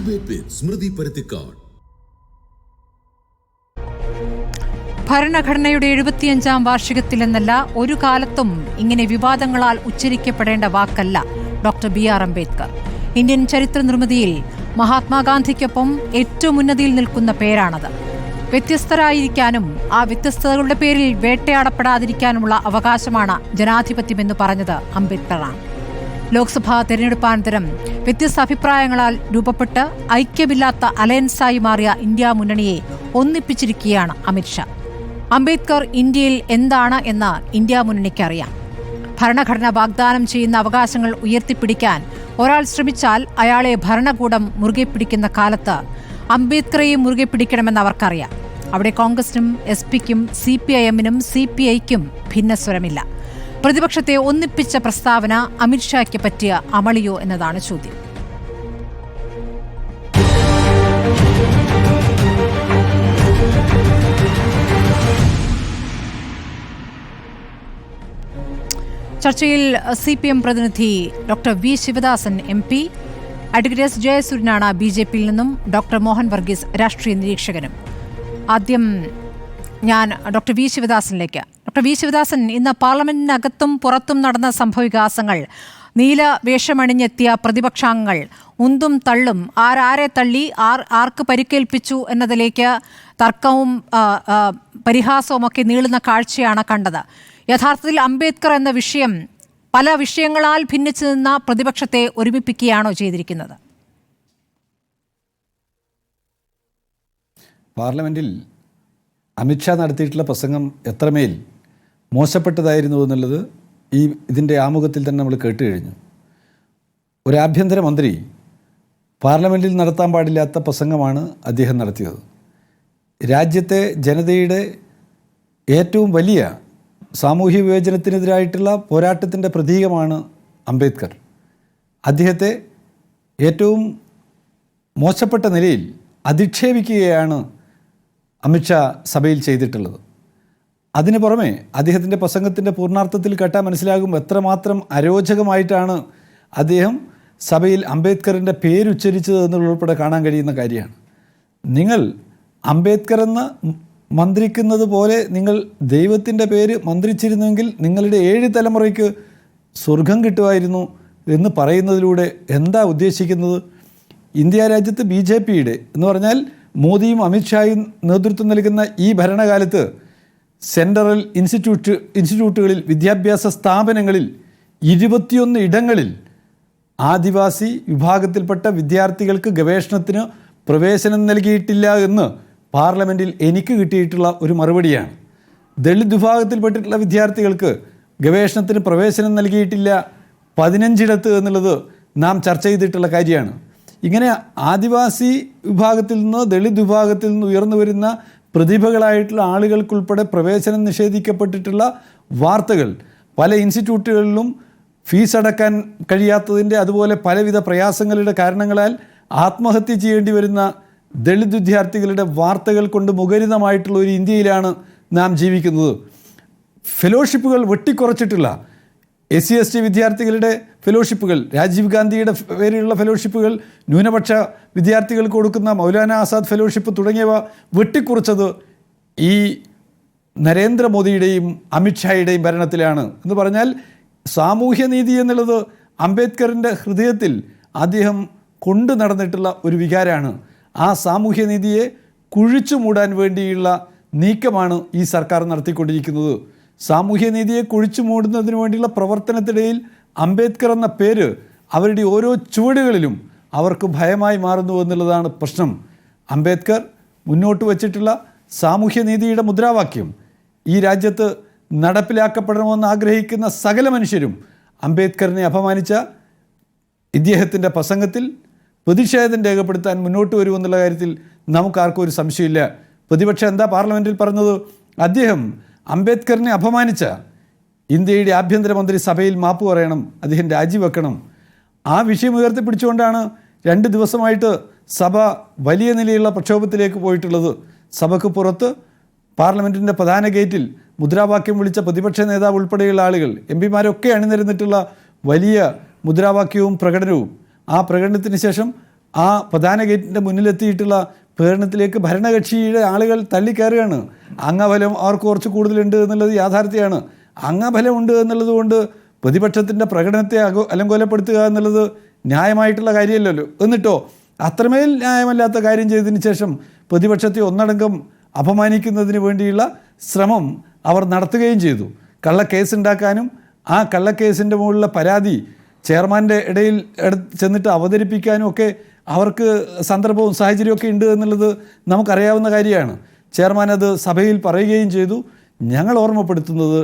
Debate വിത്ത് സ്മൃതി പരുത്തിക്കാട്. ഭരണഘടനയുടെ 75-ാം വാർഷികത്തിലെന്നല്ല ഒരു കാലത്തും ഇങ്ങനെ വിവാദങ്ങളാൽ ഉച്ചരിക്കപ്പെടേണ്ട വാക്കല്ല ഡോക്ടർ BR അംബേദ്കർ. ഇന്ത്യൻ ചരിത്ര നിർമ്മിതിയിൽ മഹാത്മാഗാന്ധിക്കൊപ്പം ഏറ്റവും ഉന്നതിയിൽ നിൽക്കുന്ന പേരാണത്. വ്യത്യസ്തരായിരിക്കാനും ആ വ്യത്യസ്തതകളുടെ പേരിൽ വേട്ടയാടപ്പെടാതിരിക്കാനുമുള്ള അവകാശമാണ് ജനാധിപത്യമെന്ന് പറഞ്ഞത് അംബേദ്കറാണ്. ലോക്സഭാ തെരഞ്ഞെടുപ്പാനന്തരം വ്യത്യസ്ത അഭിപ്രായങ്ങളാൽ രൂപപ്പെട്ട് ഐക്യമില്ലാത്ത അലയൻസായി മാറിയ ഇന്ത്യ മുന്നണിയെ ഒന്നിപ്പിച്ചിരിക്കുകയാണ് അമിത്ഷാ. അംബേദ്കർ ഇന്ത്യയിൽ എന്താണ് എന്ന് ഇന്ത്യ മുന്നണിക്ക് അറിയാം. ഭരണഘടന വാഗ്ദാനം ചെയ്യുന്ന അവകാശങ്ങൾ ഉയർത്തിപ്പിടിക്കാൻ ഒരാൾ ശ്രമിച്ചാൽ അയാളെ ഭരണകൂടം മുറുകെ പിടിക്കുന്ന കാലത്ത് അംബേദ്കറെയും മുറുകെ പിടിക്കണമെന്ന് അവർക്കറിയാം. അവിടെ കോൺഗ്രസിനും SP-ക്കും CPIM-നും CPI-ക്കും ഭിന്നസ്വരമില്ല. പ്രതിപക്ഷത്തെ ഒന്നിപ്പിച്ച പ്രസ്താവന അമിത്ഷായ്ക്ക് പറ്റിയ അമളിയോ എന്നതാണ് ചോദ്യം. ചർച്ചയിൽ CPM പ്രതിനിധി doctor V. Sivadasan MP, advocate S. ജയസൂര്യനാണ് BJP-യിൽ നിന്നും, ഡോക്ടർ മോഹൻ വർഗീസ് രാഷ്ട്രീയ നിരീക്ഷകനും. ആദ്യം ഞാൻ ഡോക്ടർ V. ശിവദാസനിലേക്ക്. Doctor V. ശിവദാസൻ, ഇന്ന് പാർലമെന്റിനകത്തും പുറത്തും നടന്ന സംഭവവികാസങ്ങൾ, നീല വേഷമണിഞ്ഞെത്തിയ പ്രതിപക്ഷാംഗങ്ങൾ ഉന്തും തള്ളും, ആരെ തള്ളി ആർക്ക് പരിക്കേൽപ്പിച്ചു എന്നതിലേക്ക് തർക്കവും പരിഹാസവും ഒക്കെ നീളുന്ന കാഴ്ചയാണ് കണ്ടത്. യഥാർത്ഥത്തിൽ അംബേദ്കർ എന്ന വിഷയം പല വിഷയങ്ങളാൽ ഭിന്നിച്ചു നിന്ന പ്രതിപക്ഷത്തെ ഒരുമിപ്പിക്കുകയാണോ ചെയ്തിരിക്കുന്നത്? പാർലമെന്റിൽ അമിത്ഷാ നടത്തിയിട്ടുള്ള പ്രസംഗം എത്രമേൽ മോശപ്പെട്ടതായിരുന്നു എന്നുള്ളത് ഇതിൻ്റെ ആമുഖത്തിൽ തന്നെ നമ്മൾ കേട്ട് കഴിഞ്ഞു. ഒരു ആഭ്യന്തരമന്ത്രി പാർലമെൻറ്റിൽ നടത്താൻ പാടില്ലാത്ത പ്രസംഗമാണ് അദ്ദേഹം നടത്തിയത്. രാജ്യത്തെ ജനതയുടെ ഏറ്റവും വലിയ സാമൂഹ്യ വിവേചനത്തിനെതിരായിട്ടുള്ള പോരാട്ടത്തിൻ്റെ പ്രതീകമാണ് അംബേദ്കർ. അദ്ദേഹത്തെ ഏറ്റവും മോശപ്പെട്ട നിലയിൽ അധിക്ഷേപിക്കുകയാണ് അമിത്ഷാ സഭയിൽ ചെയ്തിട്ടുള്ളത്. അതിനു പുറമെ അദ്ദേഹത്തിൻ്റെ പ്രസംഗത്തിൻ്റെ പൂർണ്ണാർത്ഥത്തിൽ കേട്ടാൽ മനസ്സിലാകും എത്രമാത്രം അരോചകമായിട്ടാണ് അദ്ദേഹം സഭയിൽ അംബേദ്കറിൻ്റെ പേരുച്ചരിച്ചത് എന്നുൾപ്പെടെ കാണാൻ കഴിയുന്ന കാര്യമാണ്. നിങ്ങൾ അംബേദ്കർ എന്ന മന്ത്രിക്കുന്നത് പോലെ നിങ്ങൾ ദൈവത്തിൻ്റെ പേര് മന്ത്രിച്ചിരുന്നെങ്കിൽ നിങ്ങളുടെ 7 തലമുറയ്ക്ക് സ്വർഗം കിട്ടുമായിരുന്നു എന്ന് പറയുന്നതിലൂടെ എന്താ ഉദ്ദേശിക്കുന്നത്? ഇന്ത്യ രാജ്യത്ത് BJP-യുടെ എന്ന് പറഞ്ഞാൽ മോദിയും അമിത്ഷായും നേതൃത്വം നൽകുന്ന ഈ ഭരണകാലത്ത് സെൻട്രൽ ഇൻസ്റ്റിറ്റ്യൂട്ടുകളിൽ, വിദ്യാഭ്യാസ സ്ഥാപനങ്ങളിൽ 21 ഇടങ്ങളിൽ ആദിവാസി വിഭാഗത്തിൽപ്പെട്ട വിദ്യാർത്ഥികൾക്ക് ഗവേഷണത്തിന് പ്രവേശനം നൽകിയിട്ടില്ല എന്ന് പാർലമെൻറ്റിൽ എനിക്ക് കിട്ടിയിട്ടുള്ള ഒരു മറുപടിയാണ്. ദളിത് വിഭാഗത്തിൽപ്പെട്ടിട്ടുള്ള വിദ്യാർത്ഥികൾക്ക് ഗവേഷണത്തിന് പ്രവേശനം നൽകിയിട്ടില്ല 15 എന്നുള്ളത് നാം ചർച്ച ചെയ്തിട്ടുള്ള കാര്യമാണ്. ഇങ്ങനെ ആദിവാസി വിഭാഗത്തിൽ നിന്ന്, ദളിത് വിഭാഗത്തിൽ നിന്ന് ഉയർന്നു വരുന്ന പ്രതിഭകളായിട്ടുള്ള ആളുകൾക്കുൾപ്പെടെ പ്രവേശനം നിഷേധിക്കപ്പെട്ടിട്ടുള്ള വാർത്തകൾ പല ഇൻസ്റ്റിറ്റ്യൂട്ടുകളിലും ഫീസ് അടക്കാൻ കഴിയാത്തതിൻ്റെ, അതുപോലെ പലവിധ പ്രയാസങ്ങളുടെ കാരണങ്ങളാൽ ആത്മഹത്യ ചെയ്യേണ്ടി വരുന്ന ദളിത് വിദ്യാർത്ഥികളുടെ വാർത്തകൾ കൊണ്ട് മുഖരിതമായിട്ടുള്ള ഒരു ഇന്ത്യയിലാണ് നാം ജീവിക്കുന്നത്. ഫെലോഷിപ്പുകൾ വെട്ടിക്കുറച്ചിട്ടുള്ള SC/ST വിദ്യാർത്ഥികളുടെ ഫെലോഷിപ്പുകൾ, രാജീവ് ഗാന്ധിയുടെ പേരിലുള്ള ഫെലോഷിപ്പുകൾ, ന്യൂനപക്ഷ വിദ്യാർത്ഥികൾക്ക് കൊടുക്കുന്ന മൗലാന ആസാദ് ഫെലോഷിപ്പ് തുടങ്ങിയവ വെട്ടിക്കുറച്ചത് ഈ നരേന്ദ്രമോദിയുടെയും അമിത്ഷായുടെയും ഭരണത്തിലാണ്. എന്ന് പറഞ്ഞാൽ സാമൂഹ്യനീതി എന്നുള്ളത് അംബേദ്കറിൻ്റെ ഹൃദയത്തിൽ അദ്ദേഹം കൊണ്ടു നടന്നിട്ടുള്ള ഒരു വികാരമാണ്. ആ സാമൂഹ്യനീതിയെ കുഴിച്ചു മൂടാൻ വേണ്ടിയുള്ള നീക്കമാണ് ഈ സർക്കാർ നടത്തിക്കൊണ്ടിരിക്കുന്നത്. സാമൂഹ്യനീതിയെ കുഴിച്ചു മൂടുന്നതിന് വേണ്ടിയുള്ള പ്രവർത്തനത്തിനിടയിൽ അംബേദ്കർ എന്ന പേര് അവരുടെ ഓരോ ചുവടുകളിലും അവർക്ക് ഭയമായി മാറുന്നു എന്നുള്ളതാണ് പ്രശ്നം. അംബേദ്കർ മുന്നോട്ട് വച്ചിട്ടുള്ള സാമൂഹ്യനീതിയുടെ മുദ്രാവാക്യം ഈ രാജ്യത്ത് നടപ്പിലാക്കപ്പെടണമെന്ന് ആഗ്രഹിക്കുന്ന സകല മനുഷ്യരും അംബേദ്കറിനെ അപമാനിച്ച ഇദ്ദേഹത്തിൻ്റെ പ്രസംഗത്തിൽ പ്രതിഷേധം രേഖപ്പെടുത്താൻ മുന്നോട്ട് വരുമെന്നുള്ള കാര്യത്തിൽ നമുക്കാർക്കും ഒരു സംശയമില്ല. പ്രതിപക്ഷം എന്താ പാർലമെൻറ്റിൽ പറഞ്ഞത്? അദ്ദേഹം അംബേദ്കറിനെ അപമാനിച്ച ഇന്ത്യയുടെ ആഭ്യന്തരമന്ത്രി സഭയിൽ മാപ്പ് പറയണം, അദ്ദേഹം രാജിവെക്കണം. ആ വിഷയം ഉയർത്തിപ്പിടിച്ചുകൊണ്ടാണ് 2 ദിവസമായിട്ട് സഭ വലിയ നിലയിലുള്ള പ്രക്ഷോഭത്തിലേക്ക് പോയിട്ടുള്ളത്. സഭയ്ക്ക് പുറത്ത് പാർലമെൻറ്റിൻ്റെ പ്രധാന ഗേറ്റിൽ മുദ്രാവാക്യം വിളിച്ച പ്രതിപക്ഷ നേതാവ് ഉൾപ്പെടെയുള്ള ആളുകൾ, MP-മാരൊക്കെ അണിനിരന്നിട്ടുള്ള വലിയ മുദ്രാവാക്യവും പ്രകടനവും. ആ പ്രകടനത്തിന് ശേഷം ആ പ്രധാന ഗേറ്റിൻ്റെ മുന്നിലെത്തിയിട്ടുള്ള പ്രകടനത്തിലേക്ക് ഭരണകക്ഷിയുടെ ആളുകൾ തള്ളിക്കയറുകയാണ്. അംഗബലം അവർക്ക് കുറച്ച് കൂടുതലുണ്ട് എന്നുള്ളത് യാഥാർത്ഥ്യമാണ്. അംഗബലം ഉണ്ട് എന്നുള്ളത് കൊണ്ട് പ്രതിപക്ഷത്തിൻ്റെ പ്രകടനത്തെ അലങ്കോലപ്പെടുത്തുക എന്നുള്ളത് ന്യായമായിട്ടുള്ള കാര്യമല്ലല്ലോ. എന്നിട്ടോ അത്രമേൽ ന്യായമല്ലാത്ത കാര്യം ചെയ്തതിന് ശേഷം പ്രതിപക്ഷത്തെ ഒന്നടങ്കം അപമാനിക്കുന്നതിന് വേണ്ടിയുള്ള ശ്രമം അവർ നടത്തുകയും ചെയ്തു. കള്ളക്കേസുണ്ടാക്കാനും ആ കള്ളക്കേസിൻ്റെ മുകളിലുള്ള പരാതി ചെയർമാൻ്റെ ഇടയിൽ ചെന്നിട്ട് അവതരിപ്പിക്കാനും ഒക്കെ അവർക്ക് സന്ദർഭവും സാഹചര്യമൊക്കെ ഉണ്ട് എന്നുള്ളത് നമുക്കറിയാവുന്ന കാര്യമാണ്. ചെയർമാൻ അത് സഭയിൽ പറയുകയും ചെയ്തു. ഞങ്ങൾ ഓർമ്മപ്പെടുത്തുന്നത്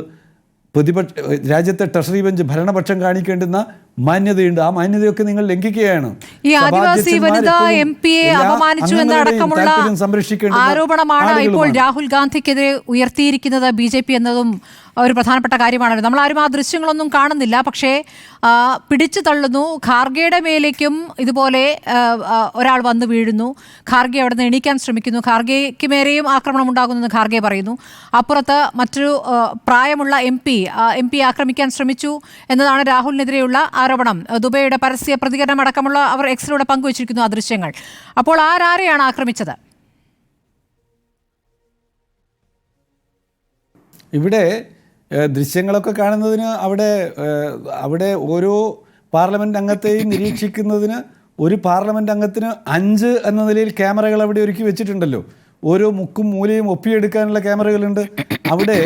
രാജ്യത്തെ ട്രഷറി ബെഞ്ച് ഭരണപക്ഷം കാണിക്കേണ്ടുന്ന മാന്യതയുണ്ട്. ആ മാന്യതയൊക്കെ നിങ്ങൾ ലംഘിക്കുകയാണ്. ഈ ആദിവാസി വനിതാ MP-യെ അപമാനിച്ചു എന്നടക്കമുള്ള ആരോപണമാണ് ഇപ്പോൾ രാഹുൽ ഗാന്ധിക്കെതിരെ ഉയർത്തിയിരിക്കുന്നത് BJP എന്നതും ഒരു പ്രധാനപ്പെട്ട കാര്യമാണ്. നമ്മളാരും ആ ദൃശ്യങ്ങളൊന്നും കാണുന്നില്ല. പക്ഷേ പിടിച്ചു തള്ളുന്നു. ഖാർഗെയുടെ മേലേക്കും ഇതുപോലെ ഒരാൾ വന്നു വീഴുന്നു. ഖാർഗെ അവിടെ നിന്ന് എണീക്കാൻ ശ്രമിക്കുന്നു. ഖാർഗെയ്ക്ക് മേലെയും ആക്രമണം ഉണ്ടാകുന്നെന്ന് ഖാർഗെ പറയുന്നു. അപ്പുറത്ത് മറ്റൊരു പ്രായമുള്ള MP ആക്രമിക്കാൻ ശ്രമിച്ചു എന്നതാണ് രാഹുലിനെതിരെയുള്ള ആരോപണം. ദുബൈയുടെ പരസ്യ പ്രതികരണം അടക്കമുള്ള അവർ എക്സിലൂടെ പങ്കുവച്ചിരിക്കുന്നു ആ ദൃശ്യങ്ങൾ. അപ്പോൾ ആരെയാണ് ആക്രമിച്ചത്? ഇവിടെ ദൃശ്യങ്ങളൊക്കെ കാണുന്നതിന് അവിടെ ഓരോ പാർലമെൻറ്റ് അംഗത്തെയും നിരീക്ഷിക്കുന്നതിന് ഒരു പാർലമെൻറ്റ് അംഗത്തിന് 5 എന്ന നിലയിൽ ക്യാമറകൾ അവിടെ ഒരുക്കി വെച്ചിട്ടുണ്ടല്ലോ. ഓരോ മുക്കും മൂലയും ഒപ്പിയെടുക്കാനുള്ള ക്യാമറകളുണ്ട്. അവിടെ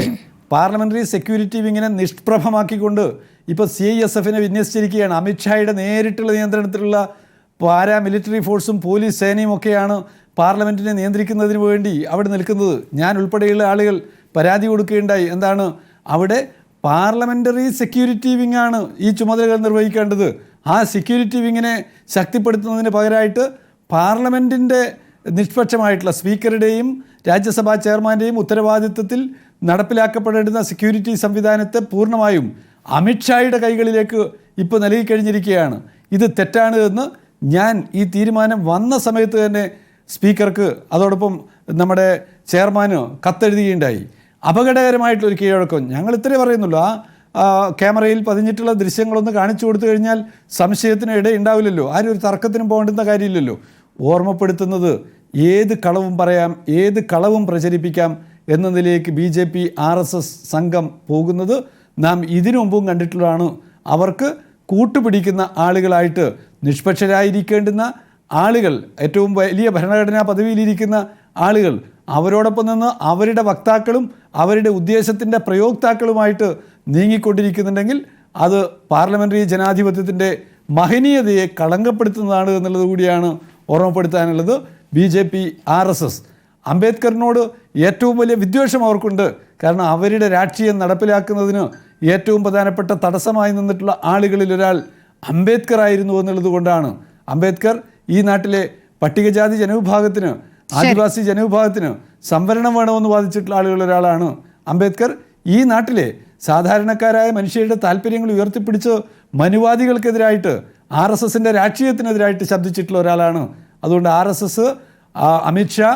പാർലമെൻ്ററി സെക്യൂരിറ്റി വിങ്ങിനെ നിഷ്പ്രഭമാക്കിക്കൊണ്ട് ഇപ്പോൾ CISF-നെ വിന്യസിച്ചിരിക്കുകയാണ്. അമിത്ഷായുടെ നേരിട്ടുള്ള നിയന്ത്രണത്തിലുള്ള പാരാമിലിറ്ററി ഫോഴ്സും പോലീസ് സേനയും ഒക്കെയാണ് പാർലമെൻറ്റിനെ നിയന്ത്രിക്കുന്നതിന് വേണ്ടി അവിടെ നിൽക്കുന്നത്. ഞാൻ ഉൾപ്പെടെയുള്ള ആളുകൾ പരാതി കൊടുക്കുകയുണ്ടായി. എന്താണ്, അവിടെ പാർലമെൻ്ററി സെക്യൂരിറ്റി വിങ്ങാണ് ഈ ചുമതലകൾ നിർവഹിക്കേണ്ടത്. ആ സെക്യൂരിറ്റി വിങ്ങിനെ ശക്തിപ്പെടുത്തുന്നതിന് പകരമായിട്ട് പാർലമെൻറ്റിൻ്റെ നിഷ്പക്ഷമായിട്ടുള്ള സ്പീക്കറുടെയും രാജ്യസഭാ ചെയർമാൻ്റെയും ഉത്തരവാദിത്വത്തിൽ നടപ്പിലാക്കപ്പെടേണ്ടുന്ന സെക്യൂരിറ്റി സംവിധാനത്തെ പൂർണ്ണമായും അമിത്ഷായുടെ കൈകളിലേക്ക് ഇപ്പോൾ നൽകിക്കഴിഞ്ഞിരിക്കുകയാണ്. ഇത് തെറ്റാണ് എന്ന് ഞാൻ ഈ തീരുമാനം വന്ന സമയത്ത് തന്നെ സ്പീക്കർക്ക് അതോടൊപ്പം നമ്മുടെ ചെയർമാന് കത്തെഴുതുകയുണ്ടായി. അപകടകരമായിട്ടൊരു കീഴടക്കം ഞങ്ങൾ ഇത്രേ പറയുന്നുള്ളൂ. ആ ക്യാമറയിൽ പതിഞ്ഞിട്ടുള്ള ദൃശ്യങ്ങളൊന്ന് കാണിച്ചു കൊടുത്തു കഴിഞ്ഞാൽ സംശയത്തിന് ഇടയുണ്ടാവില്ലല്ലോ. ആരും ഒരു തർക്കത്തിനും പോകേണ്ടുന്ന കാര്യമില്ലല്ലോ. ഓർമ്മപ്പെടുത്തുന്നത് ഏത് കളവും പറയാം, ഏത് കളവും പ്രചരിപ്പിക്കാം എന്ന നിലയിലേക്ക് BJP RSS സംഘം പോകുന്നത് നാം ഇതിനു മുമ്പും കണ്ടിട്ടുള്ളതാണ്. അവർക്ക് കൂട്ടുപിടിക്കുന്ന ആളുകളായിട്ട് നിഷ്പക്ഷരായിരിക്കേണ്ടുന്ന ആളുകൾ, ഏറ്റവും വലിയ ഭരണഘടനാ പദവിയിലിരിക്കുന്ന ആളുകൾ, അവരോടൊപ്പം നിന്ന് അവരുടെ വക്താക്കളും അവരുടെ ഉദ്ദേശത്തിൻ്റെ പ്രയോക്താക്കളുമായിട്ട് നീങ്ങിക്കൊണ്ടിരിക്കുന്നുണ്ടെങ്കിൽ അത് പാർലമെൻ്ററി ജനാധിപത്യത്തിൻ്റെ മഹനീയതയെ കളങ്കപ്പെടുത്തുന്നതാണ് എന്നുള്ളത് കൂടിയാണ് ഓർമ്മപ്പെടുത്താനുള്ളത്. BJP RSS അംബേദ്കറിനോട് ഏറ്റവും വലിയ വിദ്വേഷം അവർക്കുണ്ട്. കാരണം അവരുടെ രാഷ്ട്രീയം നടപ്പിലാക്കുന്നതിന് ഏറ്റവും പ്രധാനപ്പെട്ട തടസ്സമായി നിന്നിട്ടുള്ള ആളുകളിൽ ഒരാൾ അംബേദ്കർ ആയിരുന്നു എന്നുള്ളത് കൊണ്ടാണ്. അംബേദ്കർ ഈ നാട്ടിലെ പട്ടികജാതി ജനവിഭാഗത്തിന്, ആദിവാസി ജനവിഭാഗത്തിന് സംവരണം വേണമെന്ന് വാദിച്ചിട്ടുള്ള ആളുകളിൽ ഒരാളാണ് അംബേദ്കർ. ഈ നാട്ടിലെ സാധാരണക്കാരായ മനുഷ്യരുടെ താല്പര്യങ്ങൾ ഉയർത്തിപ്പിടിച്ച് മനുവാദികൾക്കെതിരായിട്ട് RSS-ൻ്റെ രാഷ്ട്രീയത്തിനെതിരായിട്ട് ശബ്ദിച്ചിട്ടുള്ള ഒരാളാണ്. അതുകൊണ്ട് RSS അമിത്ഷാ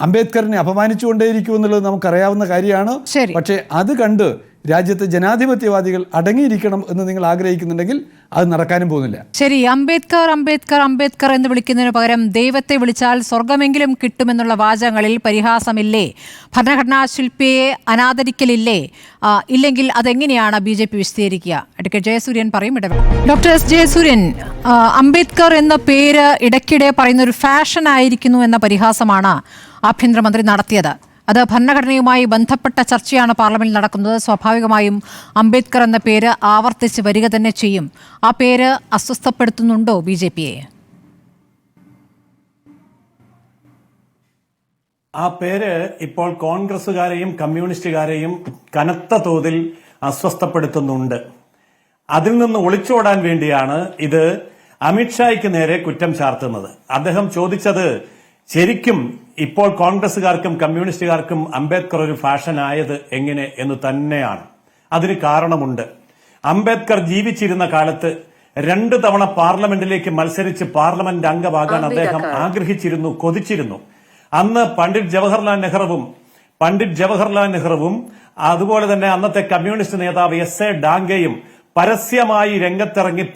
അംബേദ്കറിനെ അപമാനിച്ചുകൊണ്ടേയിരിക്കുമെന്നുള്ളത് നമുക്കറിയാവുന്ന കാര്യമാണ്. പക്ഷേ അത് കണ്ട് രാജ്യത്തെ ജനാധിപത്യവാദികൾ അടങ്ങിയിരിക്കണം എന്ന് നിങ്ങൾ ആഗ്രഹിക്കുന്നുണ്ടെങ്കിൽ അത് നടക്കാനും പോകുന്നില്ല. ശരി, അംബേദ്കർ അംബേദ്കർ അംബേദ്കർ എന്ന് വിളിക്കുന്നതിന് പകരം ദൈവത്തെ വിളിച്ചാൽ സ്വർഗമെങ്കിലും കിട്ടുമെന്നുള്ള വാചകങ്ങളിൽ പരിഹാസമില്ലേ? ഭരണഘടനാ ശില്പിയെ അനാദരിക്കലില്ലേ? ഇല്ലെങ്കിൽ അതെങ്ങനെയാണ് BJP വിശദീകരിക്കുക? അഡ്വക്കേറ്റ് ജയസൂര്യൻ പറയും. Doctor S. ജയസൂര്യൻ, അംബേദ്കർ എന്ന പേര് ഇടയ്ക്കിടെ പറയുന്ന ഒരു ഫാഷൻ ആയിരിക്കുന്നു എന്ന പരിഹാസമാണ് ആഭ്യന്തരമന്ത്രി നടത്തിയത്. അത് ഭരണഘടനയുമായി ബന്ധപ്പെട്ട ചർച്ചയാണ് പാർലമെന്റിൽ നടക്കുന്നത്. സ്വാഭാവികമായും അംബേദ്കർ എന്ന പേര് ആവർത്തിച്ച് വരിക തന്നെ ചെയ്യും. ആ പേര് അസ്വസ്ഥപ്പെടുത്തുന്നുണ്ടോ BJP-യെ? ആ പേര് ഇപ്പോൾ കോൺഗ്രസുകാരെയും കമ്മ്യൂണിസ്റ്റുകാരെയും കനത്ത തോതിൽ അസ്വസ്ഥപ്പെടുത്തുന്നുണ്ട്. അതിൽ നിന്ന് ഒളിച്ചോടാൻ വേണ്ടിയാണ് ഇത് അമിത്ഷായ്ക്ക് നേരെ കുറ്റം ചാർത്തുന്നത്. അദ്ദേഹം ചോദിച്ചത് ശരിക്കും ഇപ്പോൾ കോൺഗ്രസുകാർക്കും കമ്മ്യൂണിസ്റ്റുകാർക്കും അംബേദ്കർ ഒരു ഫാഷൻ ആയത് എങ്ങനെ എന്ന് തന്നെയാണ്. അതിന് കാരണമുണ്ട്. അംബേദ്കർ ജീവിച്ചിരുന്ന കാലത്ത് 2 തവണ പാർലമെന്റിലേക്ക് മത്സരിച്ച് പാർലമെന്റ് അംഗമാകാൻ അദ്ദേഹം ആഗ്രഹിച്ചിരുന്നു, കൊതിച്ചിരുന്നു. അന്ന് പണ്ഡിറ്റ് ജവഹർലാൽ നെഹ്റുവും അതുപോലെ തന്നെ അന്നത്തെ കമ്മ്യൂണിസ്റ്റ് നേതാവ് SA ഡാംഗെയും പരസ്യമായി രംഗത്തിറങ്ങി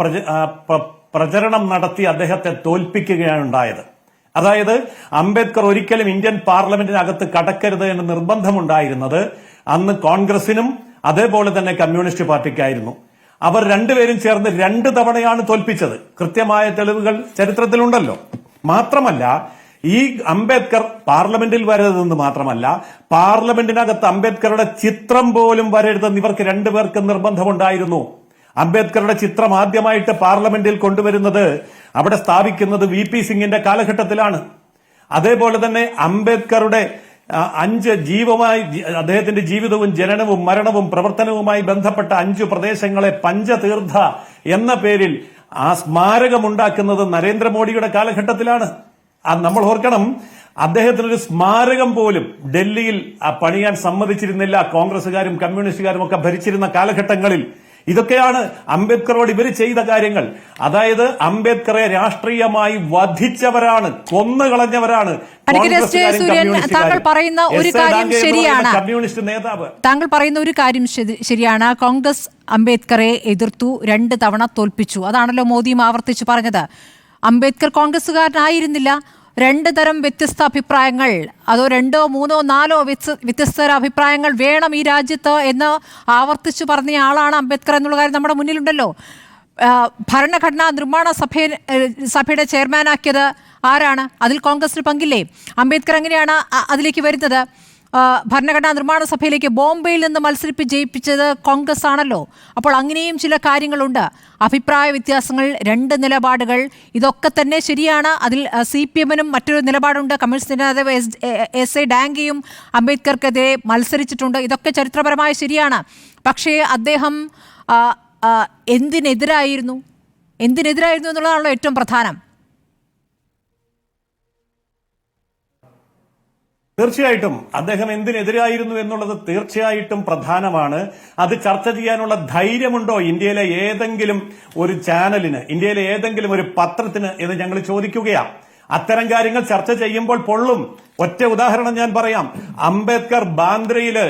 പ്രചരണം നടത്തി അദ്ദേഹത്തെ തോൽപ്പിക്കുകയാണ് ഉണ്ടായത്. അതായത് അംബേദ്കർ ഒരിക്കലും ഇന്ത്യൻ പാർലമെന്റിനകത്ത് കടക്കരുത് എന്ന് നിർബന്ധമുണ്ടായിരുന്നത് അന്ന് കോൺഗ്രസിനും അതേപോലെ തന്നെ കമ്മ്യൂണിസ്റ്റ് പാർട്ടിക്കായിരുന്നു. അവർ രണ്ടുപേരും ചേർന്ന് 2 തവണയാണ് തോൽപ്പിച്ചത്. കൃത്യമായ തെളിവുകൾ ചരിത്രത്തിലുണ്ടല്ലോ. മാത്രമല്ല, ഈ അംബേദ്കർ പാർലമെന്റിൽ വരരുതെന്ന് മാത്രമല്ല, പാർലമെന്റിനകത്ത് അംബേദ്കറുടെ ചിത്രം പോലും വരരുതെന്ന് ഇവർക്ക് 2 പേർക്കും നിർബന്ധമുണ്ടായിരുന്നു. അംബേദ്കറുടെ ചിത്രം ആദ്യമായിട്ട് പാർലമെന്റിൽ കൊണ്ടുവരുന്നത്, അവിടെ സ്ഥാപിക്കുന്നത് VP സിംഗിന്റെ കാലഘട്ടത്തിലാണ്. അതേപോലെ തന്നെ അംബേദ്കറുടെ 5 അദ്ദേഹത്തിന്റെ ജീവിതവും ജനനവും മരണവും പ്രവർത്തനവുമായി ബന്ധപ്പെട്ട 5 പ്രദേശങ്ങളെ പഞ്ചതീർത്ഥ എന്ന പേരിൽ ആ സ്മാരകമുണ്ടാക്കുന്നത് നരേന്ദ്രമോദിയുടെ കാലഘട്ടത്തിലാണ്. നമ്മൾ ഓർക്കണം, അദ്ദേഹത്തിനൊരു സ്മാരകം പോലും ഡൽഹിയിൽ പണിയാൻ സമ്മതിച്ചിരുന്നില്ല കോൺഗ്രസുകാരും കമ്മ്യൂണിസ്റ്റുകാരും ഒക്കെ ഭരിച്ചിരുന്ന കാലഘട്ടങ്ങളിൽ. ഇതൊക്കെയാണ് അംബേദ്കറോട് ഇവർ ചെയ്ത കാര്യങ്ങൾ. അതായത് അംബേദ്കറെ രാഷ്ട്രീയമായി വധിച്ചവരാണ്, കൊന്നുകളഞ്ഞവരാണ് താങ്കൾ പറയുന്ന ഒരു കാര്യം ശരിയാണ്. കമ്മ്യൂണിസ്റ്റ് നേതാവ് താങ്കൾ പറയുന്ന ഒരു കാര്യം ശരിയാണ്. കോൺഗ്രസ് അംബേദ്കറെ എതിർത്തു, 2 തവണ തോൽപ്പിച്ചു. അതാണല്ലോ മോദിയും ആവർത്തിച്ചു പറഞ്ഞത്. അംബേദ്കർ കോൺഗ്രസുകാരനായിരുന്നില്ല. 2 തരം വ്യത്യസ്ത അഭിപ്രായങ്ങൾ, അതോ 2, 3, 4 വ്യത്യസ്ത അഭിപ്രായങ്ങൾ വേണം ഈ രാജ്യത്ത് എന്ന് ആവർത്തിച്ചു പറഞ്ഞ ആളാണ് അംബേദ്കർ എന്നുള്ള കാര്യം നമ്മുടെ മുന്നിലുണ്ടല്ലോ. ഭരണഘടനാ നിർമ്മാണ സഭയുടെ ചെയർമാനാക്കിയത് ആരാണ്? അതിൽ കോൺഗ്രസിന് പങ്കില്ലേ? അംബേദ്കർ എങ്ങനെയാണ് അതിലേക്ക് വരുന്നത്? ഭരണഘടനാ നിർമ്മാണ സഭയിലേക്ക് ബോംബെയിൽ നിന്ന് ജയിപ്പിച്ചത് കോൺഗ്രസ് ആണല്ലോ. അപ്പോൾ അങ്ങനെയും ചില കാര്യങ്ങളുണ്ട്. അഭിപ്രായ വ്യത്യാസങ്ങൾ, 2 നിലപാടുകൾ, ഇതൊക്കെ തന്നെ ശരിയാണ്. അതിൽ CPM-നും മറ്റൊരു നിലപാടുണ്ട്. കമ്മ്യൂണിസ്റ്റ് നേതാവ് SA ഡാംഗിയും അംബേദ്കർക്കെതിരെ മത്സരിച്ചിട്ടുണ്ട്. ഇതൊക്കെ ചരിത്രപരമായി ശരിയാണ്. പക്ഷേ അദ്ദേഹം എന്തിനെതിരായിരുന്നു എന്നുള്ളതാണല്ലോ ഏറ്റവും പ്രധാനം. തീർച്ചയായിട്ടും അദ്ദേഹം എന്തിനെതിരായിരുന്നു എന്നുള്ളത് തീർച്ചയായിട്ടും പ്രധാനമാണ്. അത് ചർച്ച ചെയ്യാനുള്ള ധൈര്യമുണ്ടോ ഇന്ത്യയിലെ ഏതെങ്കിലും ഒരു ചാനലിന്, ഇന്ത്യയിലെ ഏതെങ്കിലും ഒരു പത്രത്തിന് എന്ന് ഞങ്ങൾ ചോദിക്കുകയാണ്. അത്തരം കാര്യങ്ങൾ ചർച്ച ചെയ്യുമ്പോൾ പൊള്ളും. ഒറ്റ ഉദാഹരണം ഞാൻ പറയാം. അംബേദ്കർ ബാന്ദ്രയില്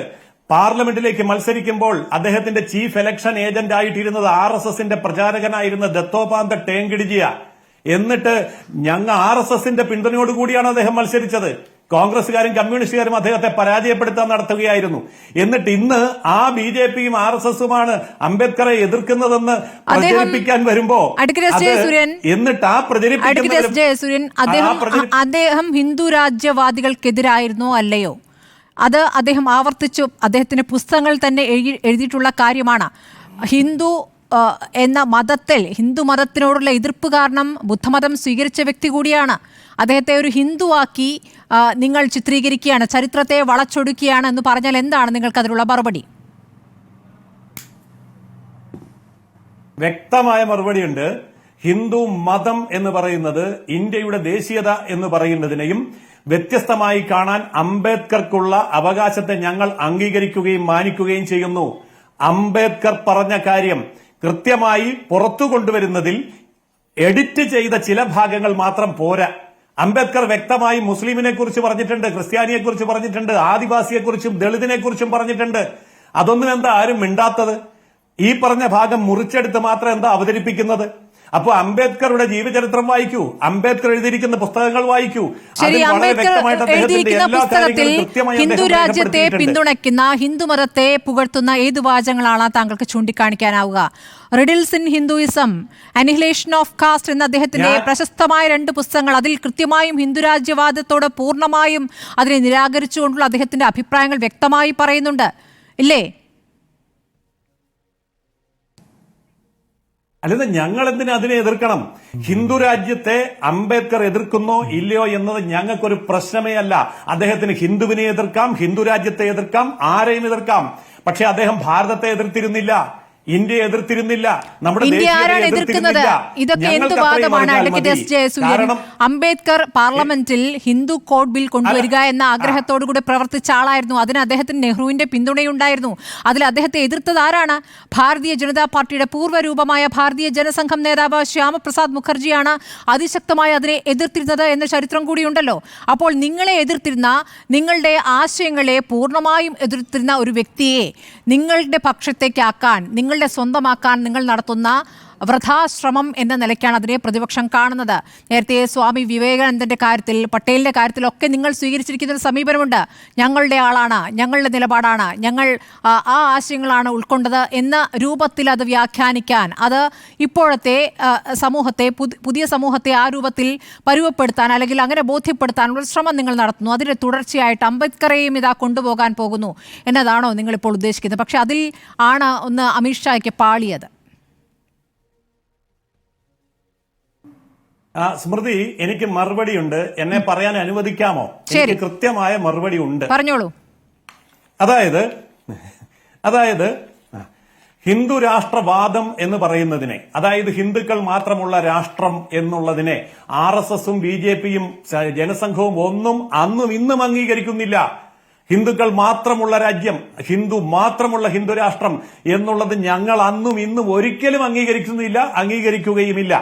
പാർലമെന്റിലേക്ക് മത്സരിക്കുമ്പോൾ അദ്ദേഹത്തിന്റെ ചീഫ് ഇലക്ഷൻ ഏജന്റ് ആയിട്ടിരുന്നത് RSSന്റെ പ്രചാരകനായിരുന്ന ദത്തോപാന്ത ടേങ്കിഡിജിയ. എന്നിട്ട് RSSന്റെ പിന്തുണയോടുകൂടിയാണ് അദ്ദേഹം മത്സരിച്ചത്. കോൺഗ്രസുകാരും കമ്മ്യൂണിസ്റ്റുകാരും അദ്ദേഹത്തെ പരാജയപ്പെടുത്താൻ നടത്തുകയായിരുന്നു. എന്നിട്ട് ഇന്ന് ആ BJPയും RSSുമാണ് അംബേദ്കറെ എതിർക്കുന്നതെന്ന് പ്രചരിപ്പിക്കാൻ വരുമ്പോ എന്നിട്ട് അദ്ദേഹം ഹിന്ദു രാജ്യവാദികൾക്കെതിരായിരുന്നോ അല്ലയോ? അത് അദ്ദേഹം ആവർത്തിച്ചു. അദ്ദേഹത്തിന്റെ പുസ്തകങ്ങൾ തന്നെ എഴുതിയിട്ടുള്ള കാര്യമാണ്. ഹിന്ദു മതത്തിനോടുള്ള എതിർപ്പ് കാരണം ബുദ്ധമതം സ്വീകരിച്ച വ്യക്തി കൂടിയാണ്. അദ്ദേഹത്തെ ഒരു ഹിന്ദുവാക്കി നിങ്ങൾ ചിത്രീകരിക്കുകയാണ്, ചരിത്രത്തെ വളച്ചൊടുക്കുകയാണ് എന്ന് പറഞ്ഞാൽ എന്താണ് നിങ്ങൾക്ക് അതിനുള്ള മറുപടി? വ്യക്തമായ മറുപടിയുണ്ട്. ഹിന്ദു മതം എന്ന് പറയുന്നത് ഇന്ത്യയുടെ ദേശീയത എന്ന് പറയുന്നതിനെയും വ്യത്യസ്തമായി കാണാൻ അംബേദ്കർക്കുള്ള അവകാശത്തെ ഞങ്ങൾ അംഗീകരിക്കുകയും മാനിക്കുകയും ചെയ്യുന്നു. അംബേദ്കർ പറഞ്ഞ കാര്യം കൃത്യമായി പുറത്തു കൊണ്ടുവരുന്നതിൽ എഡിറ്റ് ചെയ്ത ചില ഭാഗങ്ങൾ മാത്രം പോരാ. അംബേദ്കർ വ്യക്തമായി മുസ്ലിമിനെ കുറിച്ച് പറഞ്ഞിട്ടുണ്ട്, ക്രിസ്ത്യാനിയെ കുറിച്ച് പറഞ്ഞിട്ടുണ്ട്, ആദിവാസിയെ കുറിച്ചും ദളിതിനെ കുറിച്ചും പറഞ്ഞിട്ടുണ്ട്. അതൊന്നും എന്താ ആരും മിണ്ടാത്തത്? ഈ പറഞ്ഞ ഭാഗം മുറിച്ചെടുത്ത് മാത്രം എന്താ അവതരിപ്പിക്കുന്നത്? അപ്പോൾ അംബേദ്കറുടെ ജീവചരിത്രം വായിക്കൂ, അംബേദ്കർ എഴുതിയിരിക്കുന്ന പുസ്തകങ്ങൾ വായിക്കൂ. എഴുതിയിരിക്കുന്ന പുസ്തകത്തിൽ ഹിന്ദു രാജ്യത്തെ പിന്തുണയ്ക്കുന്ന, ഹിന്ദുമതത്തെ പുകഴ്ത്തുന്ന ഏത് വാചകങ്ങളാണ് താങ്കൾക്ക് ചൂണ്ടിക്കാണിക്കാനാവുക? Riddles in Hinduism, annihilation of caste എന്ന അദ്ദേഹത്തിന്റെ പ്രശസ്തമായ 2 പുസ്തകങ്ങൾ, അതിൽ കൃത്യമായും ഹിന്ദുരാജ്യവാദത്തോട് പൂർണ്ണമായും അതിനെ നിരാകരിച്ചുകൊണ്ടുള്ള അദ്ദേഹത്തിന്റെ അഭിപ്രായങ്ങൾ വ്യക്തമായി പറയുന്നുണ്ട്, ഇല്ലേ? അല്ലാതെ ഞങ്ങൾ എന്തിനാ അതിനെ എതിർക്കണം? ഹിന്ദു രാജ്യത്തെ അംബേദ്കർ എതിർക്കുന്നോ ഇല്ലയോ എന്നത് ഞങ്ങൾക്കൊരു പ്രശ്നമേ അല്ല. അദ്ദേഹത്തിന് ഹിന്ദുവിനെ എതിർക്കാം, ഹിന്ദു രാജ്യത്തെ എതിർക്കാം, ആരെയും എതിർക്കാം. പക്ഷെ അദ്ദേഹം ഭാരതത്തെ എതിർത്തിരുന്നില്ല, ഇന്ത്യയെ എതിർത്തിരുന്നില്ല, നമ്മുടെ ഇതൊക്കെ എന്ത് വാദമാണ് അഡ്വക്കേറ്റ് എസ് ജയസൂര്യൻ? അംബേദ്കർ പാർലമെന്റിൽ ഹിന്ദു കോഡ് ബിൽ കൊണ്ടുവരിക എന്ന ആഗ്രഹത്തോടുകൂടി പ്രവർത്തിച്ച ആളായിരുന്നു. അതിന് അദ്ദേഹത്തിന് നെഹ്റുവിന്റെ പിന്തുണയുണ്ടായിരുന്നു. അതിൽ അദ്ദേഹത്തെ എതിർത്തത് ആരാണ്? ഭാരതീയ ജനതാ പാർട്ടിയുടെ പൂർവ്വരൂപമായ ഭാരതീയ ജനസംഘം നേതാവ് ശ്യാമപ്രസാദ് മുഖർജിയാണ് അതിശക്തമായി അതിനെ എതിർത്തിരുന്നത് എന്ന ചരിത്രം കൂടിയുണ്ടല്ലോ. അപ്പോൾ നിങ്ങളെ എതിർത്തിരുന്ന, നിങ്ങളുടെ ആശയങ്ങളെ പൂർണ്ണമായും എതിർത്തിരുന്ന ഒരു വ്യക്തിയെ നിങ്ങളുടെ പക്ഷത്തേക്കാക്കാൻ, നിങ്ങളുടെ സ്വന്തമാക്കാൻ നിങ്ങൾ നടത്തുന്ന വൃഥാശ്രമം എന്ന നിലയ്ക്കാണ് അതിനെ പ്രതിപക്ഷം കാണുന്നത്. നേരത്തെ സ്വാമി വിവേകാനന്ദന്റെ കാര്യത്തിൽ, പട്ടേലിന്റെ കാര്യത്തിലൊക്കെ നിങ്ങൾ സ്വീകരിച്ചിരിക്കുന്ന ഒരു സമീപനമുണ്ട്. ഞങ്ങളുടെ ആളാണ്, ഞങ്ങളുടെ നിലപാടാണ്, ഞങ്ങൾ ആ ആശയങ്ങളാണ് ഉൾക്കൊണ്ടത് എന്ന രൂപത്തിൽ അത് വ്യാഖ്യാനിക്കാൻ, അത് ഇപ്പോഴത്തെ സമൂഹത്തെ, പുതിയ സമൂഹത്തെ ആ രൂപത്തിൽ പരുവപ്പെടുത്താൻ അല്ലെങ്കിൽ അങ്ങനെ ബോധ്യപ്പെടുത്താനുള്ള ശ്രമം നിങ്ങൾ നടത്തുന്നു. അതിന്റെ തുടർച്ചയായിട്ട് അംബേദ്കറേയും ഇതാ കൊണ്ടുപോകാൻ പോകുന്നു എന്നതാണോ നിങ്ങളിപ്പോൾ ഉദ്ദേശിക്കുന്നത്? പക്ഷെ അതിൽ ആണ് ഒന്ന് അമിത്ഷായ്ക്ക് പാളിയത്. സ്മൃതി, എനിക്ക് മറുപടിയുണ്ട്. എന്നെ പറയാൻ അനുവദിക്കാമോ? എനിക്ക് കൃത്യമായ മറുപടി ഉണ്ട്. പറഞ്ഞോളൂ. അതായത് ഹിന്ദു രാഷ്ട്രവാദം എന്ന് പറയുന്നതിനെ, അതായത് ഹിന്ദുക്കൾ മാത്രമുള്ള രാഷ്ട്രം എന്നുള്ളതിനെ RSSും BJPയും ജനസംഘവും ഒന്നും അന്നും ഇന്നും അംഗീകരിക്കുന്നില്ല. ഹിന്ദുക്കൾ മാത്രമുള്ള രാജ്യം, മാത്രമുള്ള ഹിന്ദു രാഷ്ട്രം എന്നുള്ളത് ഞങ്ങൾ അന്നും ഇന്നും ഒരിക്കലും അംഗീകരിക്കുകയുമില്ല.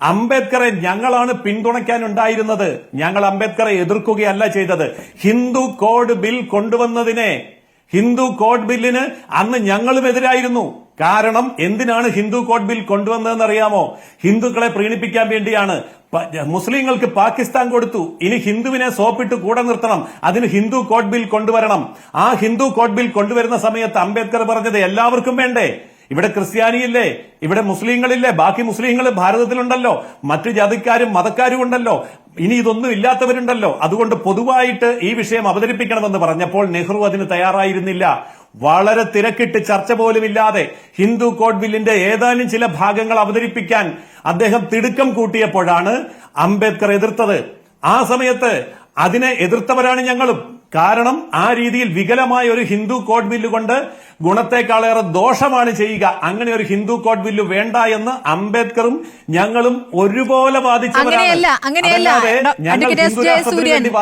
അംബേദ്കറെ ഞങ്ങളാണ് പിന്തുണയ്ക്കാനുണ്ടായിരുന്നത്. ഞങ്ങൾ അംബേദ്കറെ എതിർക്കുകയല്ല ചെയ്തത്. ഹിന്ദു കോഡ് ബിൽ കൊണ്ടുവന്നതിനെ, ഹിന്ദു കോഡ് ബില്ലിന് അന്ന് ഞങ്ങളും എതിരായിരുന്നു. കാരണം എന്തിനാണ് ഹിന്ദു കോഡ് ബിൽ കൊണ്ടുവന്നതെന്ന് അറിയാമോ? ഹിന്ദുക്കളെ പ്രീണിപ്പിക്കാൻ വേണ്ടിയാണ്. മുസ്ലിങ്ങൾക്ക് പാകിസ്ഥാൻ കൊടുത്തു, ഇനി ഹിന്ദുവിനെ സോപ്പിട്ട് കൂടെ നിർത്തണം, അതിന് ഹിന്ദു കോഡ് ബിൽ കൊണ്ടുവരണം. ആ ഹിന്ദു കോഡ് ബിൽ കൊണ്ടുവരുന്ന സമയത്ത് അംബേദ്കർ പറഞ്ഞത് എല്ലാവർക്കും വേണ്ടേ? ഇവിടെ ക്രിസ്ത്യാനിയില്ലേ, ഇവിടെ മുസ്ലിങ്ങളില്ലേ, ബാക്കി മുസ്ലിങ്ങൾ ഭാരതത്തിലുണ്ടല്ലോ, മറ്റു ജാതിക്കാരും മതക്കാരും ഉണ്ടല്ലോ, ഇനി ഇതൊന്നും ഇല്ലാത്തവരുണ്ടല്ലോ, അതുകൊണ്ട് പൊതുവായിട്ട് ഈ വിഷയം അവതരിപ്പിക്കണമെന്ന് പറഞ്ഞപ്പോൾ നെഹ്റു അതിന് തയ്യാറായിരുന്നില്ല. വളരെ തിരക്കിട്ട് ചർച്ച പോലുമില്ലാതെ ഹിന്ദു കോഡ് ബില്ലിന്റെ ഏതാനും ചില ഭാഗങ്ങൾ അവതരിപ്പിക്കാൻ അദ്ദേഹം തിടുക്കം കൂട്ടിയപ്പോഴാണ് അംബേദ്കർ എതിർത്തത്. ആ സമയത്ത് അതിനെ എതിർത്തവരാണ് ഞങ്ങളും. കാരണം ആ രീതിയിൽ വികലമായ ഒരു ഹിന്ദു കോഡ് ബില്ല് കൊണ്ട് ഗുണത്തെക്കാളേറെ ദോഷമാണ് ചെയ്യുക. അങ്ങനെ ഒരു ഹിന്ദു കോഡ് ബില്ല് വേണ്ട എന്ന് അംബേദ്കറും ഞങ്ങളും ഒരുപോലെ വാദിച്ചവരാണ്.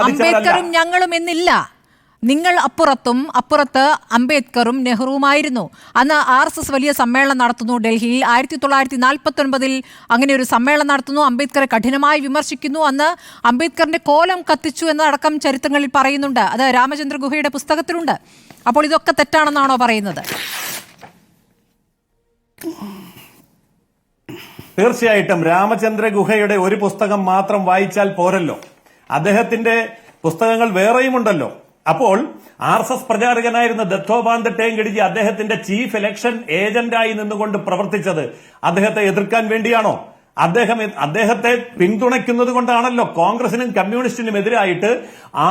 അംബേദ്കറും ഞങ്ങളും എന്നില്ല. നിങ്ങൾ അപ്പുറത്ത് അംബേദ്കറും നെഹ്റുവുമായിരുന്നു. അന്ന് RSS വലിയ സമ്മേളനം നടത്തുന്നു ഡൽഹിയിൽ. 1949 അങ്ങനെ ഒരു സമ്മേളനം നടത്തുന്നു. അംബേദ്കറെ കഠിനമായി വിമർശിക്കുന്നു. അന്ന് അംബേദ്കറിന്റെ കോലം കത്തിച്ചു എന്നതടക്കം ചരിത്രങ്ങളിൽ പറയുന്നുണ്ട്. അത് രാമചന്ദ്ര ഗുഹയുടെ പുസ്തകത്തിലുണ്ട്. അപ്പോൾ ഇതൊക്കെ തെറ്റാണെന്നാണോ പറയുന്നത്? തീർച്ചയായിട്ടും രാമചന്ദ്ര ഗുഹയുടെ ഒരു പുസ്തകം മാത്രം വായിച്ചാൽ പോരല്ലോ, അദ്ദേഹത്തിന്റെ പുസ്തകങ്ങൾ വേറെയുമുണ്ടല്ലോ. അപ്പോൾ RSS പ്രചാരകനായിരുന്ന ദത്തോപാന്ത് ഠേംഗഡിജി അദ്ദേഹത്തിന്റെ ചീഫ് ഇലക്ഷൻ ഏജന്റായി നിന്നുകൊണ്ട് പ്രവർത്തിച്ചത് അദ്ദേഹത്തെ എതിർക്കാൻ വേണ്ടിയാണോ? അദ്ദേഹത്തെ പിന്തുണയ്ക്കുന്നത് കൊണ്ടാണല്ലോ കോൺഗ്രസിനും കമ്മ്യൂണിസ്റ്റിനും എതിരായിട്ട്